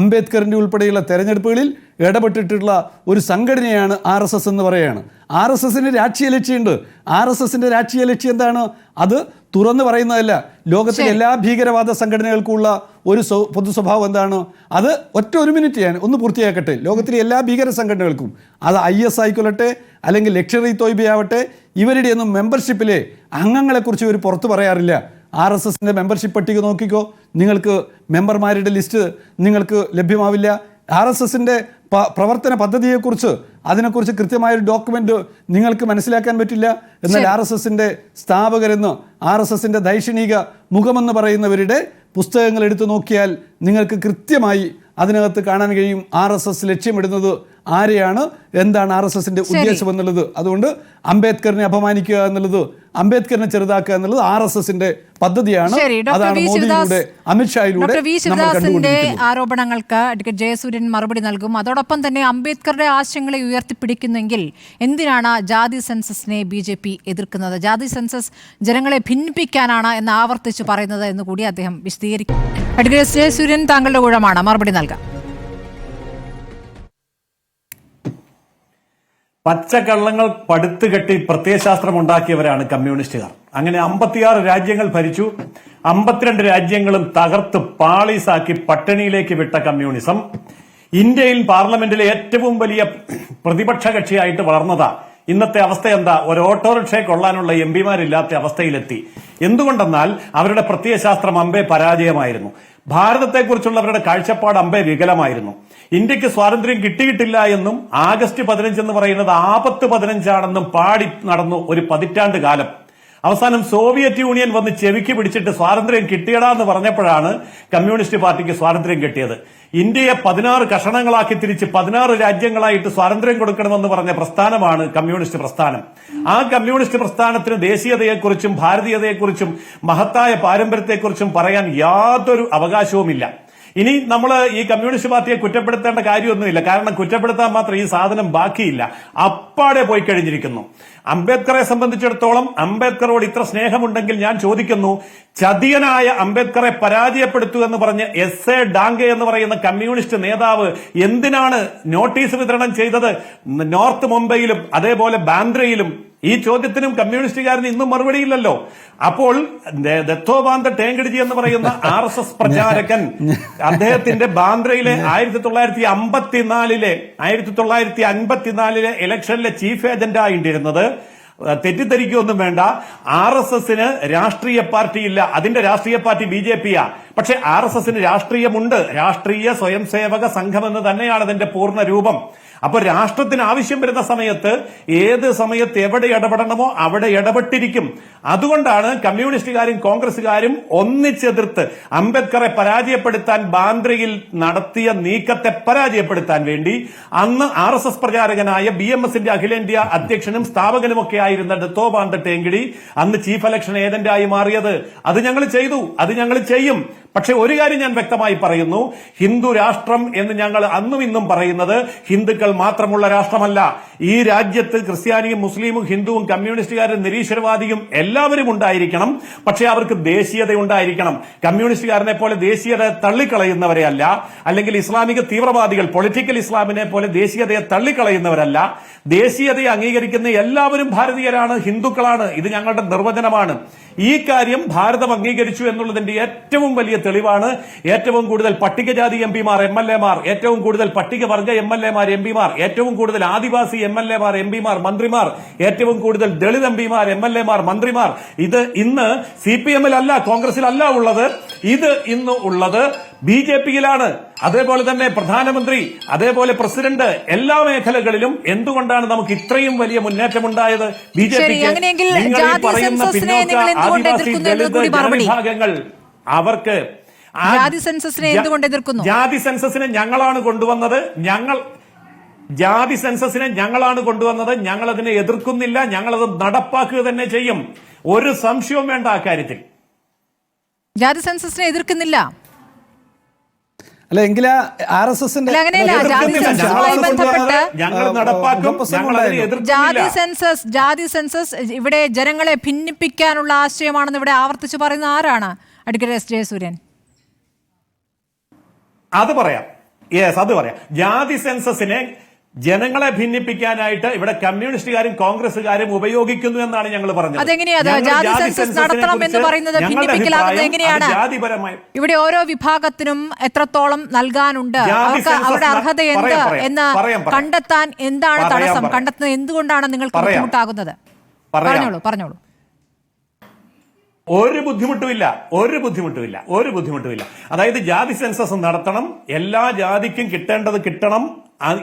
അംബേദ്കറിൻ്റെ ഉൾപ്പെടെയുള്ള തെരഞ്ഞെടുപ്പുകളിൽ ഇടപെട്ടിട്ടുള്ള ഒരു സംഘടനയാണ് RSS എന്ന് പറയുകയാണ്. RSSന് രാഷ്ട്രീയ ലക്ഷ്യമുണ്ട്. RSSൻ്റെ രാഷ്ട്രീയ ലക്ഷ്യം എന്താണ്? അത് തുറന്നു പറയുന്നതല്ല. ലോകത്തിലെ എല്ലാ ഭീകരവാദ സംഘടനകൾക്കുള്ള ഒരു പൊതു സ്വഭാവം എന്താണ്? അത് ഒരു മിനിറ്റ് ഞാൻ ഒന്ന് പൂർത്തിയാക്കട്ടെ. ലോകത്തിലെ എല്ലാ ഭീകര സംഘടനകൾക്കും, അത് IS ആയിക്കൊള്ളട്ടെ അല്ലെങ്കിൽ ലക്ഷറി തോയ്ബയാവട്ടെ, ഇവരുടെയൊന്നും മെമ്പർഷിപ്പിലെ അംഗങ്ങളെക്കുറിച്ച് ഇവർ പുറത്ത് പറയാറില്ല. RSSൻ്റെ മെമ്പർഷിപ്പ് പട്ടിക നോക്കിക്കോ, നിങ്ങൾക്ക് മെമ്പർമാരുടെ ലിസ്റ്റ് നിങ്ങൾക്ക് ലഭ്യമാവില്ല. RSSൻ്റെ പ്രവർത്തന പദ്ധതിയെക്കുറിച്ച് അതിനെക്കുറിച്ച് കൃത്യമായൊരു ഡോക്യുമെൻ്റ് നിങ്ങൾക്ക് മനസ്സിലാക്കാൻ പറ്റില്ല. എന്നാൽ RSSൻ്റെ സ്ഥാപകരെന്ന് RSSൻ്റെ ദൈക്ഷണിക മുഖമെന്ന് പറയുന്നവരുടെ പുസ്തകങ്ങൾ എടുത്തു നോക്കിയാൽ നിങ്ങൾക്ക് കൃത്യമായി അതിനകത്ത് കാണാൻ കഴിയും RSS ലക്ഷ്യമിടുന്നത് ആരെയാണ്, എന്താണ് RSSൻ്റെ ഉദ്ദേശം എന്നുള്ളത്. അതുകൊണ്ട് അംബേദ്കറിനെ അപമാനിക്കുക എന്നുള്ളത്, അംബേദ്കറിനെ ചെറുതാക്കുക എന്നുള്ളത് RSSൻ്റെ പദ്ധതിയാണ്. അതാണ് മോദിയിലൂടെ അമിത്ഷായിലൂടെ ആരോപണങ്ങൾക്ക് അഡ്വക്കേറ്റ് ജയസൂര്യൻ മറുപടി നൽകും. അതോടൊപ്പം തന്നെ അംബേദ്കറുടെ ആശയങ്ങളെ ഉയർത്തിപ്പിടിക്കുന്നെങ്കിൽ എന്തിനാണ് ജാതി സെൻസസിനെ BJP എതിർക്കുന്നത്? ജാതി സെൻസസ് ജനങ്ങളെ ഭിന്നിപ്പിക്കാനാണ് എന്ന് ആവർത്തിച്ച് പറയുന്നത് എന്ന് കൂടി അദ്ദേഹം വിശദീകരിക്കും. അഡ്വക്കേറ്റ് ജയസൂര്യൻ, താങ്കളുടെ ഊഴമാണ്, മറുപടി നൽകാം. പച്ചക്കള്ളങ്ങൾ പടുത്തുകെട്ടി പ്രത്യയശാസ്ത്രം ഉണ്ടാക്കിയവരാണ് കമ്മ്യൂണിസ്റ്റുകാർ. അങ്ങനെ 56 രാജ്യങ്ങൾ ഭരിച്ചു. 52 രാജ്യങ്ങളും തകർത്ത് പാളീസാക്കി പട്ടിണിയിലേക്ക് വിട്ട കമ്മ്യൂണിസം ഇന്ത്യയിൽ പാർലമെന്റിലെ ഏറ്റവും വലിയ പ്രതിപക്ഷ കക്ഷിയായിട്ട് വളർന്നതാ. ഇന്നത്തെ അവസ്ഥ എന്താ? ഒരു ഓട്ടോറിക്ഷയെ കൊള്ളാനുള്ള MPമാരില്ലാത്ത അവസ്ഥയിലെത്തി. എന്തുകൊണ്ടെന്നാൽ അവരുടെ പ്രത്യയശാസ്ത്രം അമ്പേ പരാജയമായിരുന്നു. ഭാരതത്തെക്കുറിച്ചുള്ള അവരുടെ കാഴ്ചപ്പാട് അമ്പേ വികലമായിരുന്നു. ഇന്ത്യക്ക് സ്വാതന്ത്ര്യം കിട്ടിയിട്ടില്ല എന്നും ആഗസ്റ്റ് 15 എന്ന് പറയുന്നത് ആപത്ത് 15 പാടി നടന്നു ഒരു പതിറ്റാണ്ട് കാലം. അവസാനം സോവിയറ്റ് യൂണിയൻ വന്ന് ചെവിക്ക് പിടിച്ചിട്ട് സ്വാതന്ത്ര്യം കിട്ടിയടാന്ന് പറഞ്ഞപ്പോഴാണ് കമ്മ്യൂണിസ്റ്റ് പാർട്ടിക്ക് സ്വാതന്ത്ര്യം കിട്ടിയത്. ഇന്ത്യയെ 16 കഷണങ്ങളാക്കി തിരിച്ച് 16 രാജ്യങ്ങളായിട്ട് സ്വാതന്ത്ര്യം കൊടുക്കണമെന്ന് പറഞ്ഞ പ്രസ്ഥാനമാണ് കമ്മ്യൂണിസ്റ്റ് പ്രസ്ഥാനം. ആ കമ്മ്യൂണിസ്റ്റ് പ്രസ്ഥാനത്തിന് ദേശീയതയെക്കുറിച്ചും ഭാരതീയതയെക്കുറിച്ചും മഹത്തായ പാരമ്പര്യത്തെക്കുറിച്ചും പറയാൻ യാതൊരു അവകാശവുമില്ല. ഇനി നമ്മൾ ഈ കമ്മ്യൂണിസ്റ്റ് പാർട്ടിയെ കുറ്റപ്പെടുത്തേണ്ട കാര്യമൊന്നുമില്ല. കാരണം കുറ്റപ്പെടുത്താൻ മാത്രം ഈ സാധനം ബാക്കിയില്ല, അപ്പാടെ പോയി കഴിഞ്ഞിരിക്കുന്നു. അംബേദ്കറെ സംബന്ധിച്ചിടത്തോളം അംബേദ്കറോട് ഇത്ര സ്നേഹമുണ്ടെങ്കിൽ ഞാൻ ചോദിക്കുന്നു, ചതിയനായ അംബേദ്കറെ പരാജയപ്പെടുത്തു എന്ന് പറഞ്ഞ് എസ് എ ഡാംഗെ എന്ന് പറയുന്ന കമ്മ്യൂണിസ്റ്റ് നേതാവ് എന്തിനാണ് നോട്ടീസ് വിതരണം ചെയ്തത് നോർത്ത് മുംബൈയിലും അതേപോലെ ബാന്ദ്രയിലും? ഈ ചോദ്യത്തിനും കമ്മ്യൂണിസ്റ്റുകാരന് ഇന്നും മറുപടിയില്ലല്ലോ. അപ്പോൾ ദത്തോബാന്ത ഠേങ്കഡ്ജി എന്ന് പറയുന്ന RSS പ്രചാരകൻ അദ്ദേഹത്തിന്റെ ബാന്ദ്രയിലെ 1954 ഇലക്ഷനിലെ ചീഫ് ഏജന്റായിട്ടിരുന്നത്. തെറ്റിദ്ധരിക്കൊന്നും വേണ്ട, RSSന് രാഷ്ട്രീയ പാർട്ടിയില്ല, അതിന്റെ രാഷ്ട്രീയ പാർട്ടി BJP-യാ. പക്ഷെ RSSന് രാഷ്ട്രീയമുണ്ട്, രാഷ്ട്രീയ സ്വയം സേവക സംഘം എന്ന് തന്നെയാണ് അതിന്റെ പൂർണ്ണ രൂപം. അപ്പൊ രാഷ്ട്രത്തിന് ആവശ്യം വരുന്ന സമയത്ത് ഏത് സമയത്ത് എവിടെ ഇടപെടണമോ അവിടെ ഇടപെട്ടിരിക്കും. അതുകൊണ്ടാണ് കമ്മ്യൂണിസ്റ്റുകാരും കോൺഗ്രസുകാരും ഒന്നിച്ചെതിർത്ത് അംബേദ്കറെ പരാജയപ്പെടുത്താൻ ബാന്ദ്രയിൽ നടത്തിയ നീക്കത്തെ പരാജയപ്പെടുത്താൻ വേണ്ടി അന്ന് RSS പ്രചാരകനായ BMSന്റെ അഖിലേന്ത്യാ അധ്യക്ഷനും സ്ഥാപകനുമൊക്കെ ആയിരുന്ന ദത്തോബാന്ത ഠേങ്കഡി അന്ന് ചീഫ് ഇലക്ഷൻ ഏജന്റായി മാറിയത്. അത് ഞങ്ങൾ ചെയ്തു, അത് ഞങ്ങൾ ചെയ്യും. പക്ഷെ ഒരു കാര്യം ഞാൻ വ്യക്തമായി പറയുന്നു, ഹിന്ദു രാഷ്ട്രം എന്ന് ഞങ്ങൾ അന്നും ഇന്നും പറയുന്നത് ഹിന്ദുക്കൾ മാത്രമുള്ള രാഷ്ട്രമല്ല. ഈ രാജ്യത്ത് ക്രിസ്ത്യാനിയും മുസ്ലിമും ഹിന്ദുവും കമ്മ്യൂണിസ്റ്റുകാരും നിരീശ്വരവാദിയും എല്ലാവരും ഉണ്ടായിരിക്കണം. പക്ഷെ അവർക്ക് ദേശീയത ഉണ്ടായിരിക്കണം. കമ്മ്യൂണിസ്റ്റുകാരനെ പോലെ ദേശീയത തള്ളിക്കളയുന്നവരെയല്ല, അല്ലെങ്കിൽ ഇസ്ലാമിക തീവ്രവാദികൾ പൊളിറ്റിക്കൽ ഇസ്ലാമിനെ പോലെ ദേശീയതയെ തള്ളിക്കളയുന്നവരല്ല. ദേശീയതയെ അംഗീകരിക്കുന്ന എല്ലാവരും ഭാരതീയരാണ്, ഹിന്ദുക്കളാണ്. ഇത് ഞങ്ങളുടെ നിർവചനമാണ്. ഈ കാര്യം ഭാരതം അംഗീകരിച്ചു എന്നുള്ളതിന്റെ ഏറ്റവും വലിയ തെളിവാണ് ഏറ്റവും കൂടുതൽ പട്ടികജാതി MP-മാർ MLA-മാർ, ഏറ്റവും കൂടുതൽ പട്ടികവർഗ MLA-മാർ MP-മാർ, ഏറ്റവും കൂടുതൽ ആദിവാസി MLA-മാർ MP-മാർ മന്ത്രിമാർ, ഏറ്റവും കൂടുതൽ ദളിത് MP-മാർ MLA-മാർ മന്ത്രിമാർ. ഇത് ഇന്ന് CPM-ലല്ല, കോൺഗ്രസിലല്ല ഉള്ളത്. ഇത് ഇന്ന് ഉള്ളത് BJP-യിലാണ്. അതേപോലെ തന്നെ പ്രധാനമന്ത്രി, അതേപോലെ പ്രസിഡന്റ്, എല്ലാ മേഖലകളിലും. എന്തുകൊണ്ടാണ് നമുക്ക് ഇത്രയും വലിയ മുന്നേറ്റമുണ്ടായത്? BJP-ക്ക് നിങ്ങൾ ഈ പറയുന്ന പിന്നോക്ക ആദിവാസി ദളിത് ജനവിഭാഗങ്ങൾ അവർക്ക് ജാതി സെൻസസിനെ എന്തുകൊണ്ട് എതിർക്കുന്നു? ജാതി സെൻസസിനെ ഞങ്ങളാണ് കൊണ്ടുവന്നത്. ഞങ്ങൾ അതിനെ എതിർക്കുന്നില്ല. ഞങ്ങളത് നടപ്പാക്കുക തന്നെ ചെയ്യും. ഒരു സംശയവും വേണ്ട ആ കാര്യത്തിൽ. ജാതി സെൻസസിനെ എതിർക്കുന്നില്ല അല്ല എങ്കിൽ RSSന്റെ ജാതി സെൻസസ് ഇവിടെ ജനങ്ങളെ ഭിന്നിപ്പിക്കാനുള്ള ആശയമാണെന്ന് ഇവിടെ ആവർത്തിച്ച് പറയുന്ന ആരാണ്? Advocate S. ജയസൂര്യൻ. അത് പറയാം. ജാതി സെൻസസിനെ ജനങ്ങളെ ഭിന്നിപ്പിക്കാനായിട്ട് ഇവിടെ കമ്മ്യൂണിസ്റ്റുകാരും കോൺഗ്രസുകാരും ഉപയോഗിക്കുന്നു എന്നാണ് ഞങ്ങൾ പറഞ്ഞത്. ഇവിടെ ഓരോ വിഭാഗത്തിനും എത്രത്തോളം നൽകാനുണ്ട്, അവർക്ക് അവരുടെ അർഹത എന്ത് എന്ന് കണ്ടെത്താൻ എന്താണ് തടസ്സം? കണ്ടെത്തുന്നത് എന്തുകൊണ്ടാണ് നിങ്ങൾക്ക് ബുദ്ധിമുട്ടാകുന്നത്? പറഞ്ഞോളൂ. ഒരു ബുദ്ധിമുട്ടുമില്ല. അതായത് ജാതി സെൻസസ് നടത്തണം, എല്ലാ ജാതിക്കും കിട്ടേണ്ടത് കിട്ടണം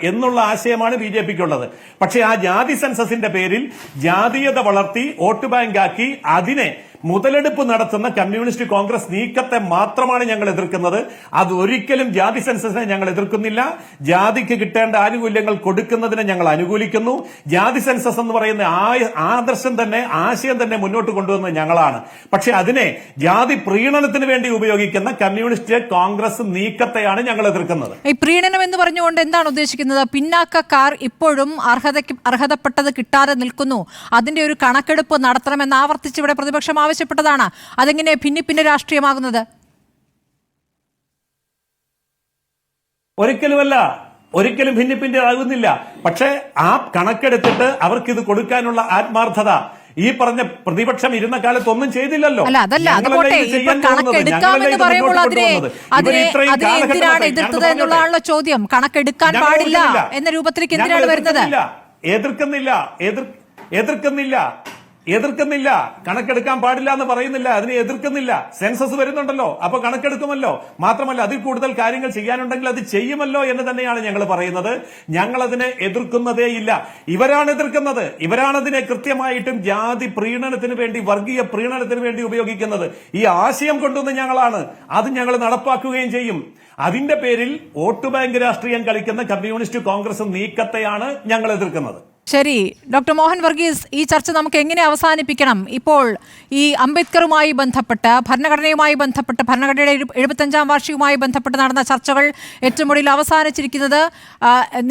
എന്നുള്ള ആശയമാണ് BJP-ക്കുള്ളത്. പക്ഷെ ആ ജാതി സെൻസസിന്റെ പേരിൽ ജാതീയത വളർത്തി വോട്ട് ബാങ്കാക്കി അതിനെ മുതലെടുപ്പ് നടത്തുന്ന കമ്മ്യൂണിസ്റ്റ് കോൺഗ്രസ് നീക്കത്തെ മാത്രമാണ് ഞങ്ങൾ എതിർക്കുന്നത്. അത് ഒരിക്കലും ജാതി സെൻസസിനെ ഞങ്ങൾ എതിർക്കുന്നില്ല. ജാതിക്ക് കിട്ടേണ്ട ആനുകൂല്യങ്ങൾ കൊടുക്കുന്നതിനെ ഞങ്ങൾ അനുകൂലിക്കുന്നു. ജാതി സെൻസസ് എന്ന് പറയുന്ന ആദർശം തന്നെ, ആശയം തന്നെ മുന്നോട്ട് കൊണ്ടുവന്നത് ഞങ്ങളാണ്. പക്ഷെ അതിനെ ജാതി പ്രീണനത്തിന് വേണ്ടി ഉപയോഗിക്കുന്ന കമ്മ്യൂണിസ്റ്റ് കോൺഗ്രസ് നീക്കത്തെയാണ് ഞങ്ങൾ എതിർക്കുന്നത്. ഈ പ്രീണനം എന്ന് പറഞ്ഞുകൊണ്ട് എന്താണ് ഉദ്ദേശിക്കുന്നത്? പിന്നാക്കക്കാർ ഇപ്പോഴും അർഹതപ്പെട്ടത് കിട്ടാതെ നിൽക്കുന്നു, അതിന്റെ ഒരു കണക്കെടുപ്പ് നടത്തണമെന്ന് ആവർത്തിച്ച് ഇവിടെ പ്രതിപക്ഷം ആവശ്യപ്പെട്ടതാണ്. അതെങ്ങനെ ഭിന്നിപ്പിന്റെ രാഷ്ട്രീയമാകുന്നത്? ഒരിക്കലും ഭിന്നിപ്പിന്റെ ആകുന്നില്ല. പക്ഷേ ആ കണക്കെടുത്തിട്ട് അവർക്കിത് കൊടുക്കാനുള്ള ആത്മാർത്ഥത ഈ പറഞ്ഞ പ്രതിപക്ഷം ഇരുന്ന കാലത്ത് ഒന്നും ചെയ്തില്ലല്ലോ. എന്നുള്ളതാണല്ലോ ചോദ്യം. കണക്കെടുക്കാൻ പാടില്ല എന്ന രൂപത്തിലേക്ക് എന്തിനാണ് വരുന്നത്? എതിർക്കുന്നില്ല. എതിർക്കുന്നില്ല. കണക്കെടുക്കാൻ പാടില്ല എന്ന് പറയുന്നില്ല, അതിനെ എതിർക്കുന്നില്ല. സെൻസസ് വരുന്നുണ്ടല്ലോ, അപ്പൊ കണക്കെടുക്കുമല്ലോ. മാത്രമല്ല അതിൽ കൂടുതൽ കാര്യങ്ങൾ ചെയ്യാനുണ്ടെങ്കിൽ അത് ചെയ്യുമല്ലോ എന്ന് തന്നെയാണ് ഞങ്ങൾ പറയുന്നത്. ഞങ്ങൾ അതിനെ എതിർക്കുന്നതേയില്ല. ഇവരാണ് എതിർക്കുന്നത്. ഇവരാണതിനെ കൃത്യമായിട്ടും ജാതി പ്രീണനത്തിന് വേണ്ടി, വർഗീയ പ്രീണനത്തിന് വേണ്ടി ഉപയോഗിക്കുന്നത്. ഈ ആശയം കൊണ്ടുവന്ന് ഞങ്ങളാണ് അത് ഞങ്ങൾ നടപ്പാക്കുകയും ചെയ്യും. അതിന്റെ പേരിൽ വോട്ട് ബാങ്ക് രാഷ്ട്രീയം കളിക്കുന്ന കമ്മ്യൂണിസ്റ്റ് കോൺഗ്രസ് നീക്കത്തെയാണ് ഞങ്ങൾ എതിർക്കുന്നത്. ശരി, ഡോക്ടർ മോഹൻ വർഗീസ്, ഈ ചർച്ച നമുക്ക് എങ്ങനെ അവസാനിപ്പിക്കണം? ഇപ്പോൾ ഈ അംബേദ്കറുമായി ബന്ധപ്പെട്ട്, ഭരണഘടനയുമായി ബന്ധപ്പെട്ട്, ഭരണഘടനയുടെ 75-ാം വാർഷികവുമായി ബന്ധപ്പെട്ട് നടന്ന ചർച്ചകൾ ഏറ്റവും ഒടുവിൽ അവസാനിച്ചിരിക്കുന്നത്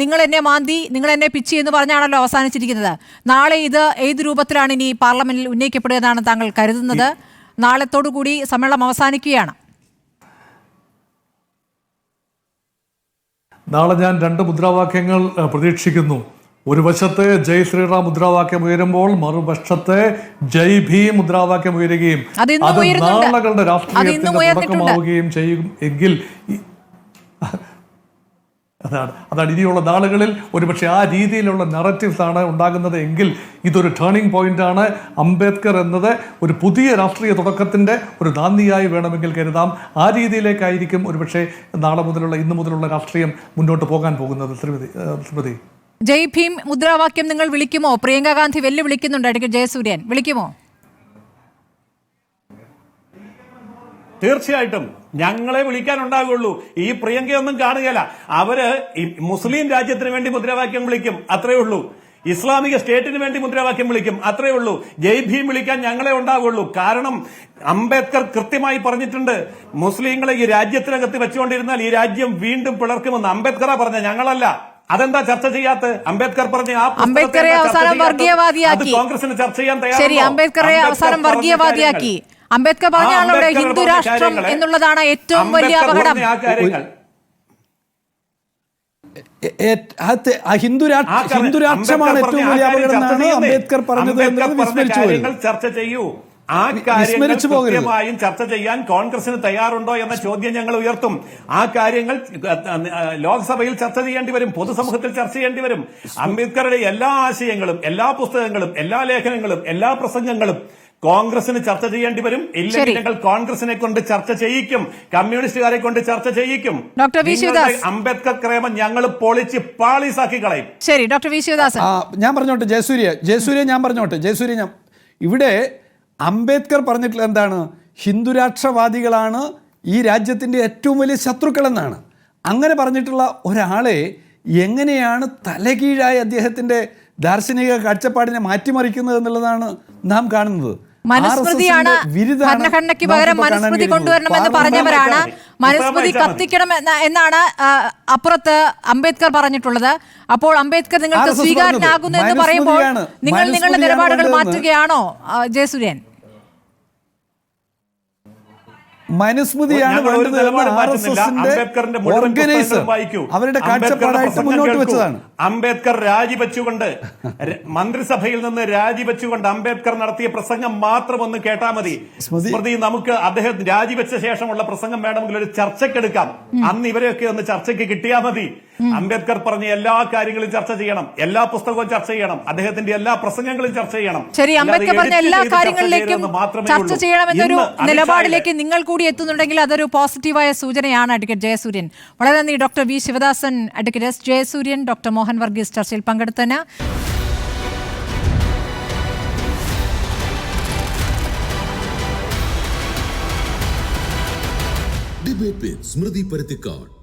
നിങ്ങൾ എന്നെ മാന്തി, നിങ്ങൾ എന്നെ പിച്ചി എന്ന് പറഞ്ഞാണല്ലോ അവസാനിച്ചിരിക്കുന്നത്. നാളെ ഇത് ഏത് രൂപത്തിലാണ് ഇനി പാർലമെന്റിൽ ഉന്നയിക്കപ്പെടുക എന്നാണ് താങ്കൾ കരുതുന്നത്? നാളത്തോടുകൂടി സമ്മേളനം അവസാനിക്കുകയാണ്. നാളെ ഞാൻ 2 മുദ്രാവാക്യങ്ങൾ പ്രതീക്ഷിക്കുന്നു. ഒരു വശത്ത് ജയ് ശ്രീറാം മുദ്രാവാക്യം ഉയരുമ്പോൾ മറുപക്ഷത്തെ ജയ് ഭീം മുദ്രാവാക്യം ഉയരുകയും അത് നാളുകളുടെ രാഷ്ട്രീയത്തിന് തുടക്കമാവുകയും ചെയ്യും എങ്കിൽ അതാണ് ഇനിയുള്ള നാളുകളിൽ ഒരുപക്ഷെ ആ രീതിയിലുള്ള നറേറ്റീവ്സ് ആണ് ഉണ്ടാകുന്നത് എങ്കിൽ ഇതൊരു ടേണിംഗ് പോയിന്റ് ആണ്. അംബേദ്കർ എന്നത് ഒരു പുതിയ രാഷ്ട്രീയ തുടക്കത്തിന്റെ ഒരു നാന്ദിയായി വേണമെങ്കിൽ കരുതാം. ആ രീതിയിലേക്കായിരിക്കും ഒരുപക്ഷെ നാളെ മുതലുള്ള, ഇന്നു മുതലുള്ള രാഷ്ട്രീയം മുന്നോട്ട് പോകാൻ പോകുന്നത്. ശ്രീമതി, ജയ് ഭീം മുദ്രാവാക്യം നിങ്ങൾ വിളിക്കുമോ? പ്രിയങ്ക ഗാന്ധി വെല്ലുവിളിക്കുന്നുണ്ട്. അഡ്വക്കേറ്റ് ജയസൂര്യൻ, വിളിക്കുമോ? തീർച്ചയായിട്ടും ഞങ്ങളെ വിളിക്കാനുണ്ടാകുള്ളൂ. ഈ പ്രിയങ്കയൊന്നും കാണുകയല്ല. അവര് മുസ്ലിം രാജ്യത്തിന് വേണ്ടി മുദ്രാവാക്യം വിളിക്കും, അത്രേ ഉള്ളൂ. ഇസ്ലാമിക സ്റ്റേറ്റിന് വേണ്ടി മുദ്രാവാക്യം വിളിക്കും, അത്രേ ഉള്ളൂ. ജയ് ഭീം വിളിക്കാൻ ഞങ്ങളെ ഉണ്ടാകുള്ളൂ. കാരണം അംബേദ്കർ കൃത്യമായി പറഞ്ഞിട്ടുണ്ട്, മുസ്ലിങ്ങളെ ഈ രാജ്യത്തിനകത്ത് വെച്ചുകൊണ്ടിരുന്നാൽ ഈ രാജ്യം വീണ്ടും പിളർക്കുമെന്ന്. അംബേദ്കറാ പറഞ്ഞ, ഞങ്ങളല്ല. അതെന്താ ചർച്ച ചെയ്യാത്ത? അംബേദ്കർ പറഞ്ഞ അംബേദ്കറെ അവസാനം വർഗീയവാദിയാക്കി കോൺഗ്രസിന് ചർച്ച ചെയ്യാൻ ശരി, അംബേദ്കറെ അവസാനം വർഗീയവാദിയാക്കി. അംബേദ്കർ പറഞ്ഞാണ് ഇവിടെ ഹിന്ദു രാഷ്ട്രം എന്നുള്ളതാണ് ഏറ്റവും വലിയ അപകടം. ഹിന്ദുരാഷ്ട്രമാണ് ഏറ്റവും വലിയ അപകടം എന്നാണ് അംബേദ്കർ പറഞ്ഞത് എന്നത് വിസ്മരിച്ചു പോകരുത്. ചർച്ച ചെയ്യൂ. ആ കാര്യങ്ങൾ കൃത്യമായും ചർച്ച ചെയ്യാൻ കോൺഗ്രസിന് തയ്യാറുണ്ടോ എന്ന ചോദ്യം ഞങ്ങൾ ഉയർത്തും. ആ കാര്യങ്ങൾ ലോക്സഭയിൽ ചർച്ച ചെയ്യേണ്ടി വരും, പൊതുസമൂഹത്തിൽ ചർച്ച ചെയ്യേണ്ടി വരും. അംബേദ്കറുടെ എല്ലാ ആശയങ്ങളും, എല്ലാ പുസ്തകങ്ങളും, എല്ലാ ലേഖനങ്ങളും, എല്ലാ പ്രസംഗങ്ങളും കോൺഗ്രസിന് ചർച്ച ചെയ്യേണ്ടി വരും. ഇല്ലെങ്കിൽ ഞങ്ങൾ കോൺഗ്രസിനെ കൊണ്ട് ചർച്ച ചെയ്യിക്കും, കമ്മ്യൂണിസ്റ്റുകാരെ കൊണ്ട് ചർച്ച ചെയ്യിക്കും. ഡോക്ടർ വി ശിവദാസ്, അംബേദ്കർ ക്രമം ഞങ്ങൾ പൊളിച്ച് പാളീസാക്കി കളയും. ശരി, ഡോക്ടർ വി ശിവദാസ്, ഞാൻ പറഞ്ഞോട്ടെ. ജയസൂര്യ ഞാൻ പറഞ്ഞോട്ടെ. ഇവിടെ അംബേദ്കർ പറഞ്ഞിട്ടുള്ള എന്താണ്? ഹിന്ദുരാഷ്ട്രവാദികളാണ് ഈ രാജ്യത്തിൻ്റെ ഏറ്റവും വലിയ ശത്രുക്കളെന്നാണ്. അങ്ങനെ പറഞ്ഞിട്ടുള്ള ഒരാളെ എങ്ങനെയാണ് തലകീഴായി അദ്ദേഹത്തിൻ്റെ ദാർശനിക കാഴ്ചപ്പാടിനെ മാറ്റിമറിക്കുന്നത് എന്നുള്ളതാണ് നാം കാണുന്നത്. മനുസ്മൃതിയാണ് ഭരണഘടനയ്ക്ക് പകരം മനുസ്മൃതി കൊണ്ടുവരണമെന്ന് പറഞ്ഞവരാണ്. മനുസ്മൃതി കത്തിക്കണം എന്നാണ് അപ്പുറത്ത് അംബേദ്കർ പറഞ്ഞിട്ടുള്ളത്. അപ്പോൾ അംബേദ്കർ നിങ്ങൾക്ക് സ്വീകാര്യനാകുന്നു എന്ന് പറയുമ്പോൾ നിങ്ങൾ നിങ്ങളുടെ നിലപാടുകൾ മാറ്റുകയാണോ ജയസൂര്യൻ? മനുസ്മൃതിയാണ് അവരുടെ കാഴ്ചപ്പാടായിട്ട് മുന്നോട്ട് വെച്ചതാണ്. അംബേദ്കർ രാജിവെച്ചുകൊണ്ട്, മന്ത്രിസഭയിൽ നിന്ന് രാജിവെച്ചുകൊണ്ട് അംബേദ്കർ നടത്തിയ പ്രസംഗം മാത്രം ഒന്ന് കേട്ടാൽ മതി. സ്മൃതി, നമുക്ക് അദ്ദേഹം രാജിവെച്ച ശേഷമുള്ള പ്രസംഗം വേണമെങ്കിൽ ഒരു ചർച്ചയ്ക്കെടുക്കാം. അന്ന് ഇവരെയൊക്കെ ഒന്ന് ചർച്ചയ്ക്ക് കിട്ടിയാൽ മതി. അംബേദ്കർ പറഞ്ഞ എല്ലാ കാര്യങ്ങളും ചർച്ച ചെയ്യണം, എല്ലാ പുസ്തകവും ചർച്ച ചെയ്യണം, അദ്ദേഹത്തിന്റെ എല്ലാ പ്രസംഗങ്ങളും ചർച്ച ചെയ്യണം. ശരി, അംബേദ്കർ പറഞ്ഞ എല്ലാ കാര്യങ്ങളിലേക്കും ചർച്ച ചെയ്യണമെന്നൊരു നിലപാടിലേക്ക് നിങ്ങൾ കൂടി എത്തുന്നുണ്ടെങ്കിൽ അതൊരു പോസിറ്റീവായ സൂചനയാണ്. അഡ്വക്കേറ്റ് ജയസൂര്യൻ, വളരെ നന്ദി. Doctor V Sivadasan, advocate S Jayasuryan, doctor Mohan Varghese ചർച്ചയിൽ പങ്കെടുത്തതിന്. ഡിബേറ്റ് വിത്ത് സ്മൃതി പരുത്തിക്കാട്.